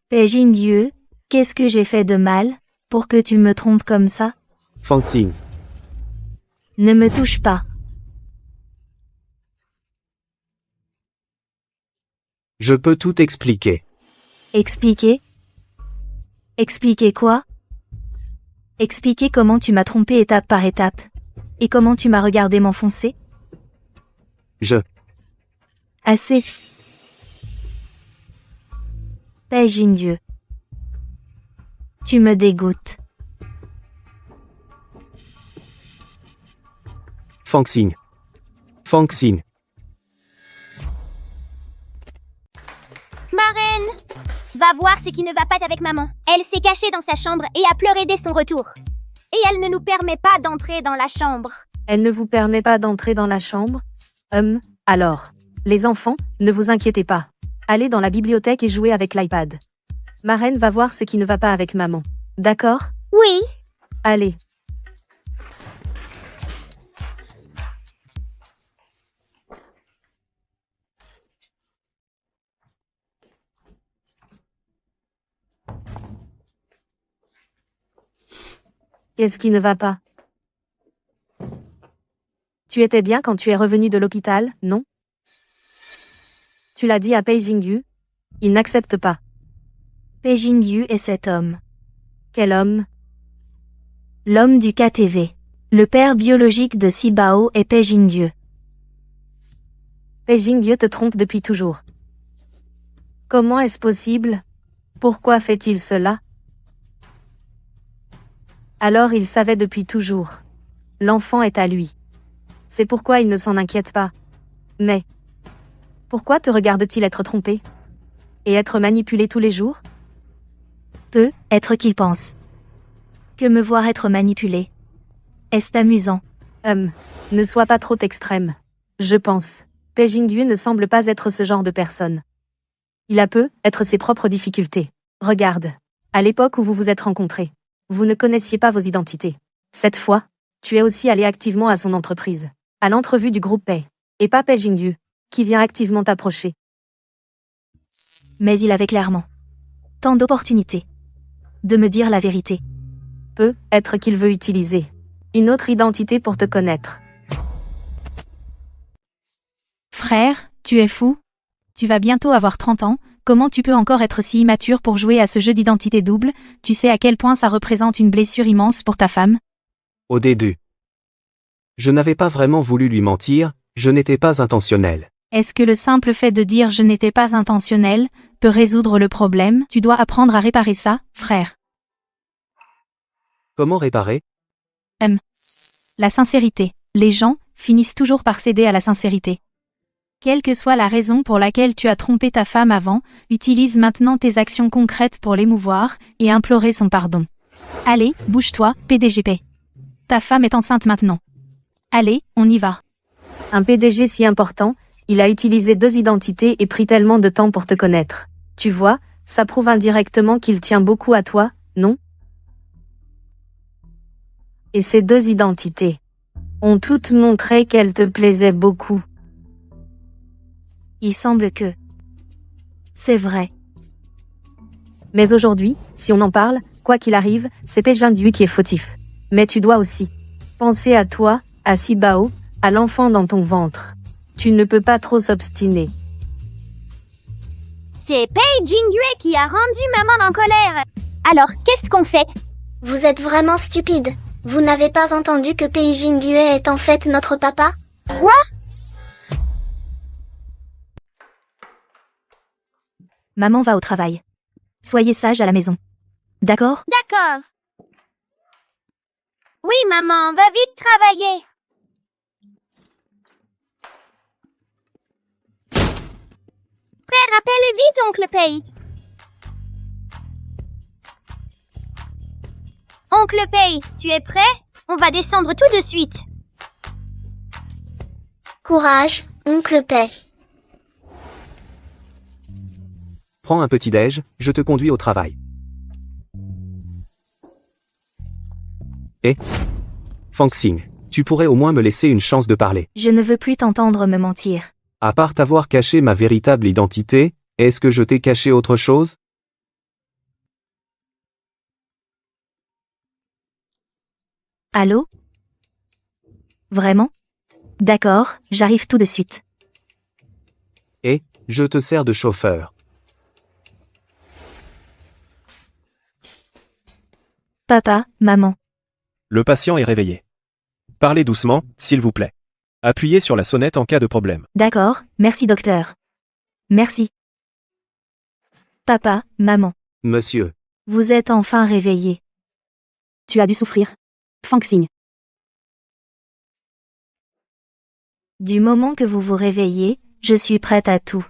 Péjinieux, qu'est-ce que j'ai fait de mal, pour que tu me trompes comme ça? Fang Xing. Ne me touche pas. Je peux tout expliquer. Expliquer? Expliquer quoi? Expliquer comment tu m'as trompé étape par étape. Et comment tu m'as regardé m'enfoncer? Assez. Péjinieux. Tu me dégoûtes. Fang Xing. Fang Xing. Marraine! Va voir ce qui ne va pas avec maman. Elle s'est cachée dans sa chambre et a pleuré dès son retour. Et elle ne nous permet pas d'entrer dans la chambre. Elle ne vous permet pas d'entrer dans la chambre? Alors. Les enfants, ne vous inquiétez pas. Allez dans la bibliothèque et jouez avec l'iPad. Marraine va voir ce qui ne va pas avec maman. D'accord? Oui. Allez. Qu'est-ce qui ne va pas? Tu étais bien quand tu es revenu de l'hôpital, non? Tu l'as dit à Péjinieux? Il n'accepte pas. Péjinieux est cet homme. Quel homme? L'homme du KTV. Le père biologique de Sibao est Péjinieux. Péjinieux te trompe depuis toujours. Comment est-ce possible? Pourquoi fait-il cela? Alors il savait depuis toujours. L'enfant est à lui. C'est pourquoi il ne s'en inquiète pas. Mais pourquoi te regarde-t-il être trompé? Et être manipulé tous les jours? Peut être qu'il pense. Que me voir être manipulé. Est-ce amusant? Ne sois pas trop extrême. Je pense. Péjinieux ne semble pas être ce genre de personne. Il a peut être ses propres difficultés. Regarde. À l'époque où vous vous êtes rencontrés. Vous ne connaissiez pas vos identités. Cette fois, tu es aussi allé activement à son entreprise, à l'entrevue du groupe Pei, et pas Pei Jingyu, qui vient activement t'approcher. Mais il avait clairement tant d'opportunités de me dire la vérité. Peut être qu'il veut utiliser une autre identité pour te connaître. Frère, tu es fou? Tu vas bientôt avoir 30 ans, comment tu peux encore être si immature pour jouer à ce jeu d'identité double? Tu sais à quel point ça représente une blessure immense pour ta femme? Au début. Je n'avais pas vraiment voulu lui mentir, je n'étais pas intentionnel. Est-ce que le simple fait de dire je n'étais pas intentionnel peut résoudre le problème? Tu dois apprendre à réparer ça, frère. Comment réparer? La sincérité. Les gens finissent toujours par céder à la sincérité. Quelle que soit la raison pour laquelle tu as trompé ta femme avant, utilise maintenant tes actions concrètes pour l'émouvoir et implorer son pardon. Allez, bouge-toi, PDGP. Ta femme est enceinte maintenant. Allez, on y va. Un PDG si important, il a utilisé 2 identités et pris tellement de temps pour te connaître. Tu vois, ça prouve indirectement qu'il tient beaucoup à toi, non? Et ces 2 identités ont toutes montré qu'elles te plaisaient beaucoup. Il semble que c'est vrai. Mais aujourd'hui, si on en parle, quoi qu'il arrive, c'est Pei Jingyu qui est fautif. Mais tu dois aussi penser à toi, à Sibao, à l'enfant dans ton ventre. Tu ne peux pas trop s'obstiner. C'est Pei Jingyu qui a rendu maman en colère. Alors, qu'est-ce qu'on fait? Vous êtes vraiment stupide. Vous n'avez pas entendu que Pei Jingyu est en fait notre papa? Quoi? Maman va au travail. Soyez sage à la maison. D'accord? D'accord. Oui, maman, va vite travailler. Frère, appelle vite oncle Pei. Oncle Pei, tu es prêt? On va descendre tout de suite. Courage, oncle Pei. Prends un petit-déj, je te conduis au travail. Fangxing, tu pourrais au moins me laisser une chance de parler. Je ne veux plus t'entendre me mentir. À part t'avoir caché ma véritable identité, est-ce que je t'ai caché autre chose? Allô? Vraiment? D'accord, j'arrive tout de suite. Je te sers de chauffeur. Papa, maman. Le patient est réveillé. Parlez doucement, s'il vous plaît. Appuyez sur la sonnette en cas de problème. D'accord, merci docteur. Merci. Papa, maman. Monsieur. Vous êtes enfin réveillés. Tu as dû souffrir. Fangxing. Du moment que vous vous réveillez, je suis prête à tout.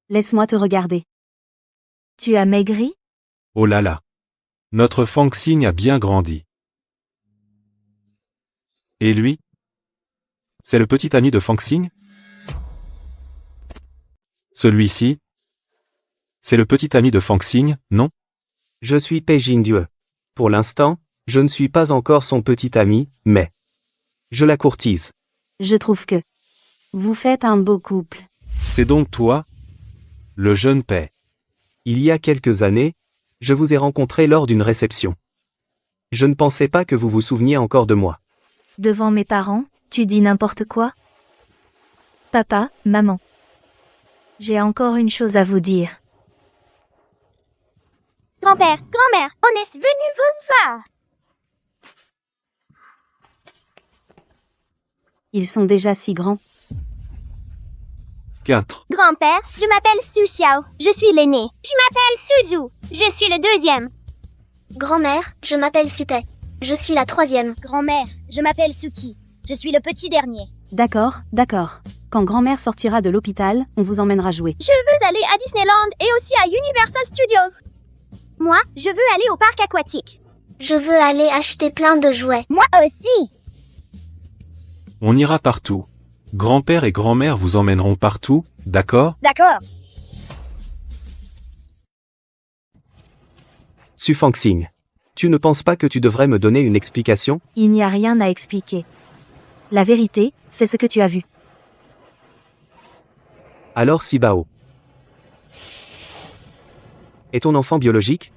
Laisse-moi te regarder. Tu as maigri? Oh là là. Notre Fangxing a bien grandi. Et lui? C'est le petit ami de Fangxing? Celui-ci? C'est le petit ami de Fangxing, non? Je suis Pei Jingyu. Pour l'instant, je ne suis pas encore son petit ami, mais je la courtise. Je trouve que vous faites un beau couple. C'est donc toi? Le jeune Pei. Il y a quelques années, je vous ai rencontré lors d'une réception. Je ne pensais pas que vous vous souveniez encore de moi. Devant mes parents, tu dis n'importe quoi? Papa, maman. J'ai encore une chose à vous dire. Grand-père, grand-mère, on est venu vous voir. Ils sont déjà si grands. 4. Grand-père, je m'appelle Su Xiao. Je suis l'aîné. Je m'appelle Suzu. Je suis le deuxième. Grand-mère, je m'appelle Supei. Je suis la 3e. Grand-mère, je m'appelle Suki. Je suis le petit dernier. D'accord, d'accord. Quand grand-mère sortira de l'hôpital, on vous emmènera jouer. Je veux aller à Disneyland et aussi à Universal Studios. Moi, je veux aller au parc aquatique. Je veux aller acheter plein de jouets. Moi aussi. On ira partout. Grand-père et grand-mère vous emmèneront partout, d'accord? D'accord. Su Fangxing. Tu ne penses pas que tu devrais me donner une explication? Il n'y a rien à expliquer. La vérité, c'est ce que tu as vu. Alors Sibao est ton enfant biologique?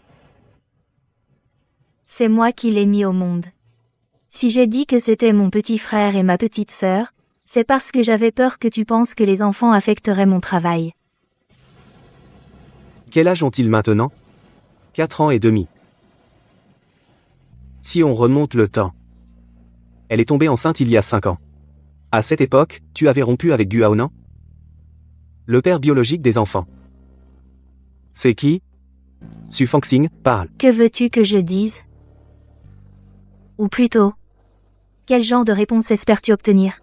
C'est moi qui l'ai mis au monde. Si j'ai dit que c'était mon petit frère et ma petite sœur, c'est parce que j'avais peur que tu penses que les enfants affecteraient mon travail. Quel âge ont-ils maintenant? 4 ans et demi. Si on remonte le temps. Elle est tombée enceinte il y a 5 ans. À cette époque, tu avais rompu avec Guao, non? Le père biologique des enfants. C'est qui? Su Fangxing, parle. Que veux-tu que je dise? Ou plutôt, quel genre de réponse espères-tu obtenir?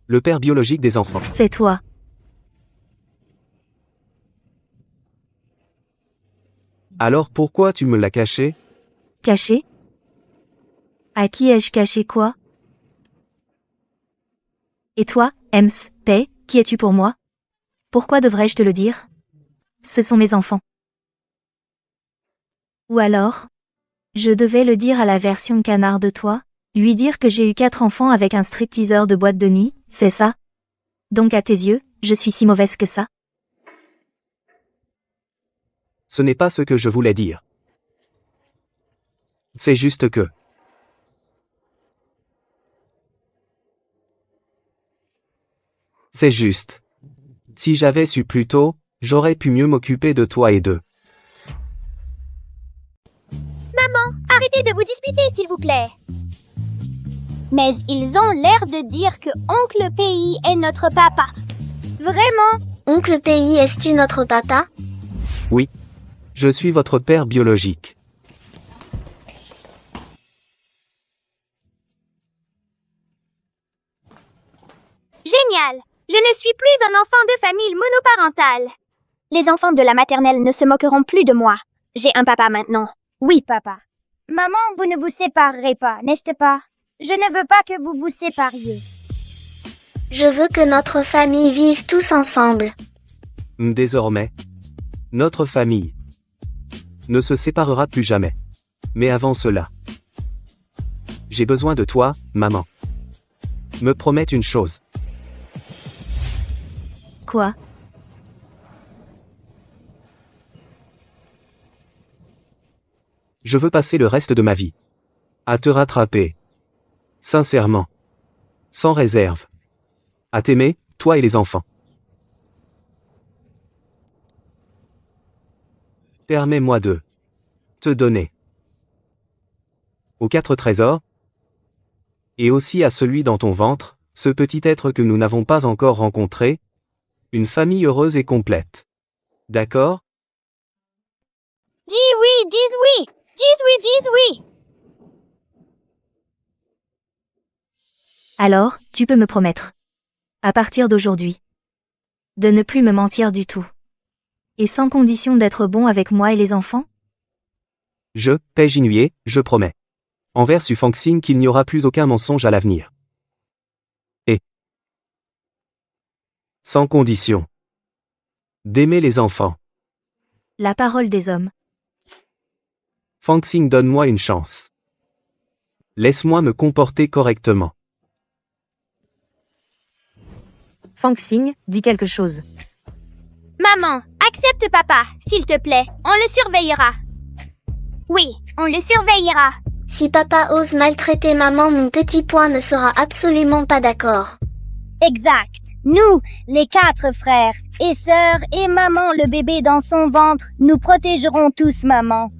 Le père biologique des enfants. C'est toi. Alors pourquoi tu me l'as caché? Caché? À qui ai-je caché quoi? Et toi, Ems, Pei, qui es-tu pour moi? Pourquoi devrais-je te le dire? Ce sont mes enfants. Ou alors, je devais le dire à la version canard de toi, lui dire que j'ai eu 4 enfants avec un stripteaseur de boîte de nuit, c'est ça? Donc à tes yeux, je suis si mauvaise que ça? Ce n'est pas ce que je voulais dire. C'est juste que... C'est juste. Si j'avais su plus tôt, j'aurais pu mieux m'occuper de toi et d'eux. Maman, arrêtez de vous disputer, s'il vous plaît. Mais ils ont l'air de dire que Oncle Pays est notre papa. Vraiment? Oncle Pays, es-tu notre papa? Oui. Je suis votre père biologique. Génial! Je ne suis plus un enfant de famille monoparentale. Les enfants de la maternelle ne se moqueront plus de moi. J'ai un papa maintenant. Oui, papa. Maman, vous ne vous séparerez pas, n'est-ce pas? Je ne veux pas que vous vous sépariez. Je veux que notre famille vive tous ensemble. Désormais, notre famille ne se séparera plus jamais. Mais avant cela, j'ai besoin de toi, maman. Me promets une chose. Quoi? Je veux passer le reste de ma vie à te rattraper. Sincèrement. Sans réserve. À t'aimer, toi et les enfants. Permets-moi de te donner aux 4 trésors, et aussi à celui dans ton ventre, ce petit être que nous n'avons pas encore rencontré, une famille heureuse et complète. D'accord? Dis oui, dis oui! Dis oui, dis oui! Alors, tu peux me promettre, à partir d'aujourd'hui, de ne plus me mentir du tout. Et sans condition d'être bon avec moi et les enfants? Je, Pei Jinhué, je promets. Envers Su Fangxing qu'il n'y aura plus aucun mensonge à l'avenir. Et sans condition d'aimer les enfants. La parole des hommes. Fangxing, donne-moi une chance. Laisse-moi me comporter correctement. Fangxing, dis quelque chose. Maman, accepte papa, s'il te plaît. On le surveillera. Oui, on le surveillera. Si papa ose maltraiter maman, mon petit pois ne sera absolument pas d'accord. Exact. Nous, les 4 frères et sœurs et maman le bébé dans son ventre, nous protégerons tous maman.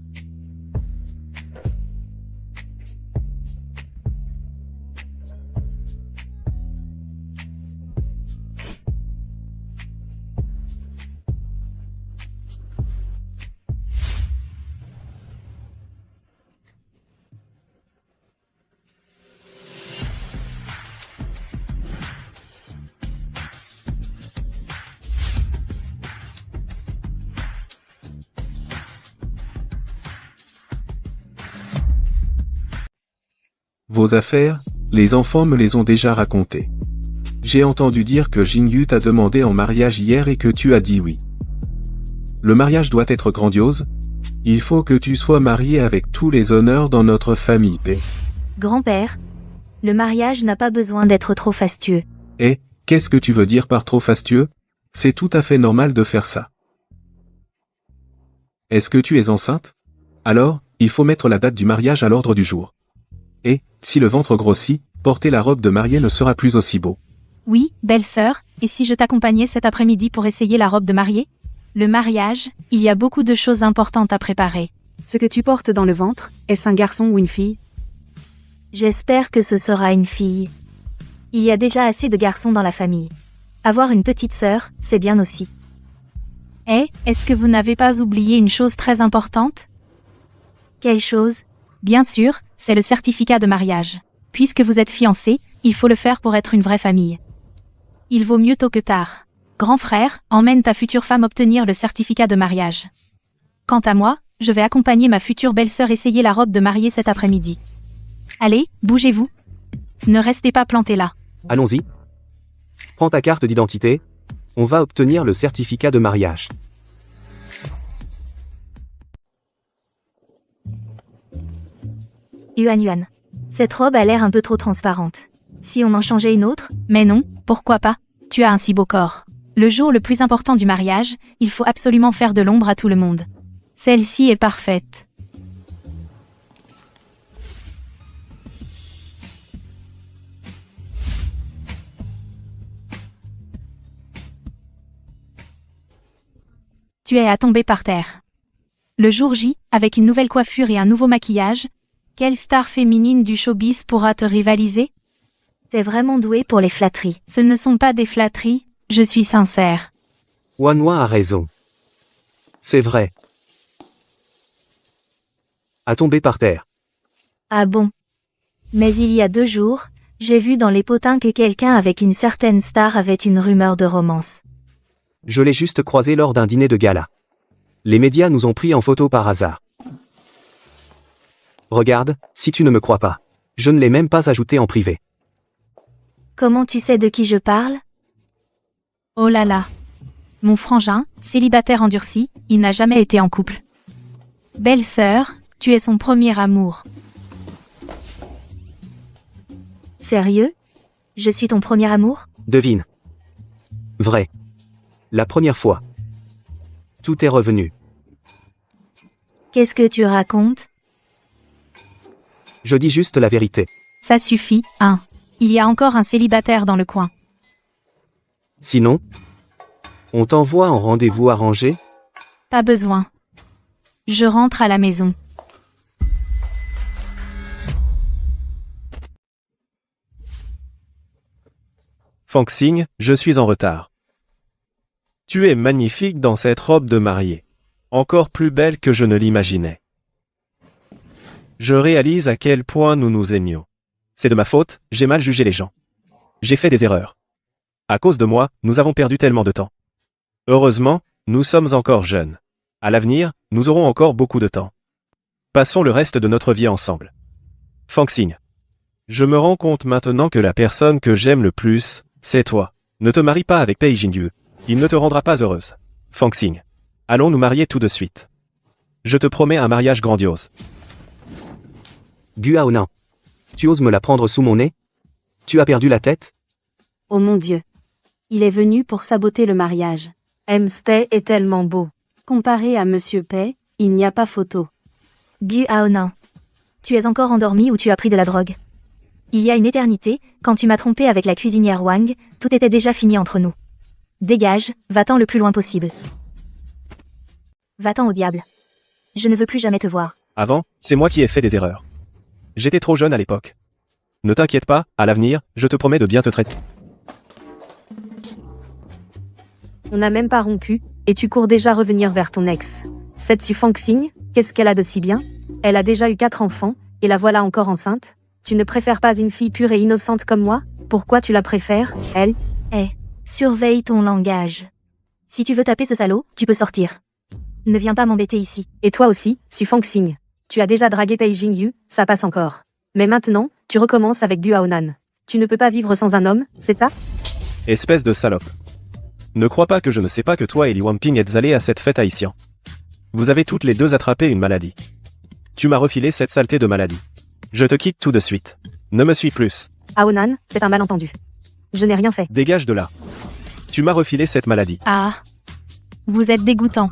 Vos affaires, les enfants me les ont déjà racontées. J'ai entendu dire que Jingyu t'a demandé en mariage hier et que tu as dit oui. Le mariage doit être grandiose, Il faut que tu sois marié avec tous les honneurs dans notre famille, P. Grand-père, le mariage n'a pas besoin d'être trop fastueux. Et, qu'est-ce que tu veux dire par trop fastueux? C'est tout à fait normal de faire ça. Est-ce que tu es enceinte? Alors, il faut mettre la date du mariage à l'ordre du jour. Et, si le ventre grossit, porter la robe de mariée ne sera plus aussi beau. Oui, belle-sœur, et si je t'accompagnais cet après-midi pour essayer la robe de mariée? Le mariage, il y a beaucoup de choses importantes à préparer. Ce que tu portes dans le ventre, est-ce un garçon ou une fille? J'espère que ce sera une fille. Il y a déjà assez de garçons dans la famille. Avoir une petite sœur, c'est bien aussi. Eh, est-ce que vous n'avez pas oublié une chose très importante? Quelle chose? Bien sûr, c'est le certificat de mariage. Puisque vous êtes fiancés, il faut le faire pour être une vraie famille. Il vaut mieux tôt que tard. Grand frère, emmène ta future femme obtenir le certificat de mariage. Quant à moi, je vais accompagner ma future belle-sœur essayer la robe de mariée cet après-midi. Allez, bougez-vous. Ne restez pas plantés là. Allons-y. Prends ta carte d'identité. On va obtenir le certificat de mariage. Yuan. Cette robe a l'air un peu trop transparente. Si on en changeait une autre? Mais non, pourquoi pas? Tu as un si beau corps. Le jour le plus important du mariage, il faut absolument faire de l'ombre à tout le monde. Celle-ci est parfaite. Tu es à tomber par terre. Le jour J, avec une nouvelle coiffure et un nouveau maquillage, quelle star féminine du showbiz pourra te rivaliser? T'es vraiment doué pour les flatteries. Ce ne sont pas des flatteries, je suis sincère. Wanwa a raison. C'est vrai. À tomber par terre. Ah bon? Mais il y a 2 jours, j'ai vu dans les potins que quelqu'un avec une certaine star avait une rumeur de romance. Je l'ai juste croisé lors d'un dîner de gala. Les médias nous ont pris en photo par hasard. Regarde, si tu ne me crois pas. Je ne l'ai même pas ajouté en privé. Comment tu sais de qui je parle? Oh là là. Mon frangin, célibataire endurci, il n'a jamais été en couple. Belle-sœur, tu es son premier amour. Sérieux? Je suis ton premier amour? Devine. Vrai. La première fois. Tout est revenu. Qu'est-ce que tu racontes? Je dis juste la vérité. Ça suffit, hein. Il y a encore un célibataire dans le coin. Sinon, on t'envoie en rendez-vous arrangé? Pas besoin. Je rentre à la maison. Fangxing, je suis en retard. Tu es magnifique dans cette robe de mariée. Encore plus belle que je ne l'imaginais. Je réalise à quel point nous nous aimions. C'est de ma faute, j'ai mal jugé les gens. J'ai fait des erreurs. À cause de moi, nous avons perdu tellement de temps. Heureusement, nous sommes encore jeunes. À l'avenir, nous aurons encore beaucoup de temps. Passons le reste de notre vie ensemble. Fangxing. Je me rends compte maintenant que la personne que j'aime le plus, c'est toi. Ne te marie pas avec Pei Jingyu. Il ne te rendra pas heureuse. Fangxing. Allons nous marier tout de suite. Je te promets un mariage grandiose. Guaonan. Tu oses me la prendre sous mon nez? Tu as perdu la tête? Oh mon Dieu. Il est venu pour saboter le mariage. Pei est tellement beau. Comparé à Monsieur Pei, il n'y a pas photo. Guaonan. Tu es encore endormi ou tu as pris de la drogue? Il y a une éternité, quand tu m'as trompé avec la cuisinière Wang, tout était déjà fini entre nous. Dégage, va-t'en le plus loin possible. Va-t'en au diable. Je ne veux plus jamais te voir. Avant, c'est moi qui ai fait des erreurs. J'étais trop jeune à l'époque. Ne t'inquiète pas, à l'avenir, je te promets de bien te traiter. On n'a même pas rompu, et tu cours déjà revenir vers ton ex. Cette Su Fangxing, qu'est-ce qu'elle a de si bien? Elle a déjà eu 4 enfants, et la voilà encore enceinte. Tu ne préfères pas une fille pure et innocente comme moi? Pourquoi tu la préfères, elle? Surveille ton langage. Si tu veux taper ce salaud, tu peux sortir. Ne viens pas m'embêter ici. Et toi aussi, Su Fangxing. Tu as déjà dragué Pei Jingyu, ça passe encore. Mais maintenant, tu recommences avec Guaonan. Tu ne peux pas vivre sans un homme, c'est ça? Espèce de salope. Ne crois pas que je ne sais pas que toi et Li Wamping êtes allés à cette fête haïtienne. Vous avez toutes les deux attrapé une maladie. Tu m'as refilé cette saleté de maladie. Je te quitte tout de suite. Ne me suis plus. Aonan, c'est un malentendu. Je n'ai rien fait. Dégage de là. Tu m'as refilé cette maladie. Ah. Vous êtes dégoûtant.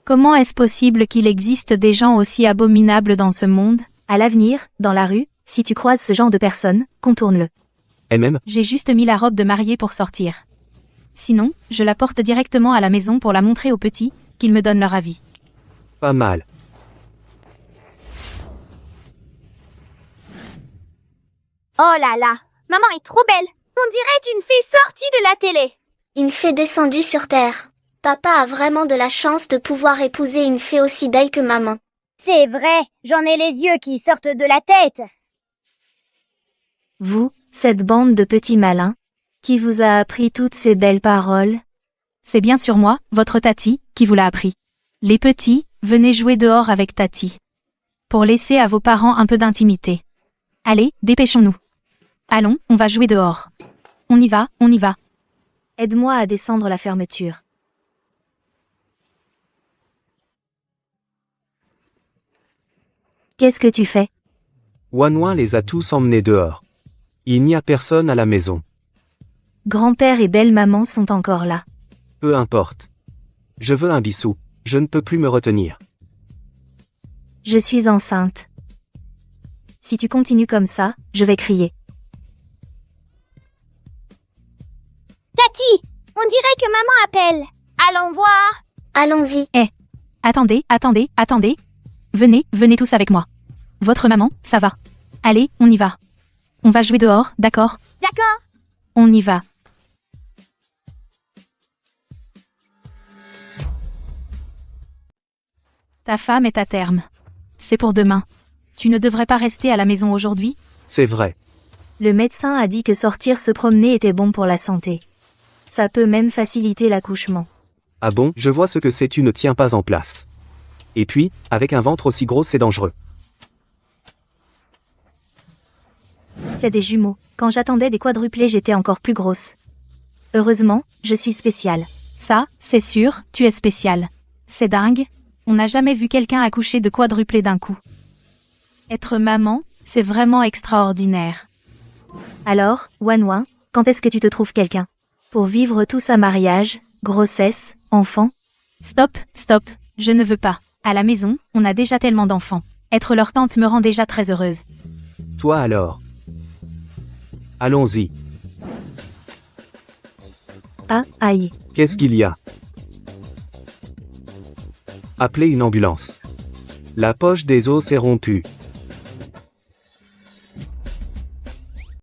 Comment est-ce possible qu'il existe des gens aussi abominables dans ce monde? À l'avenir, dans la rue, si tu croises ce genre de personne, contourne-le. Et même, J'ai juste mis la robe de mariée pour sortir. Sinon, je la porte directement à la maison pour la montrer aux petits, qu'ils me donnent leur avis. pas mal. Oh là là, maman est trop belle. On dirait une fée sortie de la télé. Une fée descendue sur Terre. Papa a vraiment de la chance de pouvoir épouser une fée aussi belle que maman. C'est vrai, j'en ai les yeux qui sortent de la tête. Vous, cette bande de petits malins, qui vous a appris toutes ces belles paroles? C'est bien sûr moi, votre Tati, qui vous l'a appris. Les petits, venez jouer dehors avec Tati. Pour laisser à vos parents un peu d'intimité. Allez, dépêchons-nous. Allons, on va jouer dehors. On y va, on y va. Aide-moi à descendre la fermeture. Qu'est-ce que tu fais? Wanwan les a tous emmenés dehors. Il n'y a personne à la maison. Grand-père et belle-maman sont encore là. Peu importe. Je veux un bisou. Je ne peux plus me retenir. Je suis enceinte. Si tu continues comme ça, je vais crier. Tati, on dirait que maman appelle. Allons voir. Allons-y. Attendez, attendez, attendez. Venez, venez tous avec moi. Votre maman, ça va. Allez, on y va. On va jouer dehors, d'accord? D'accord. On y va. Ta femme est à terme. C'est pour demain. Tu ne devrais pas rester à la maison aujourd'hui? C'est vrai. Le médecin a dit que sortir se promener était bon pour la santé. Ça peut même faciliter l'accouchement. Ah bon, je vois ce que c'est, tu ne tiens pas en place. Et puis, avec un ventre aussi gros, c'est dangereux. C'est des jumeaux. Quand j'attendais des quadruplés, j'étais encore plus grosse. Heureusement, je suis spéciale. Ça, c'est sûr, tu es spécial. C'est dingue. On n'a jamais vu quelqu'un accoucher de quadruplé d'un coup. Être maman, c'est vraiment extraordinaire. Alors, Wanwan, quand est-ce que tu te trouves quelqu'un? Pour vivre tout ça, mariage, grossesse, enfant? Stop, stop, je ne veux pas. À la maison, on a déjà tellement d'enfants. Être leur tante me rend déjà très heureuse. Toi alors. Allons-y. Ah, aïe. Qu'est-ce qu'il y a? Appelez une ambulance. La poche des os est rompue.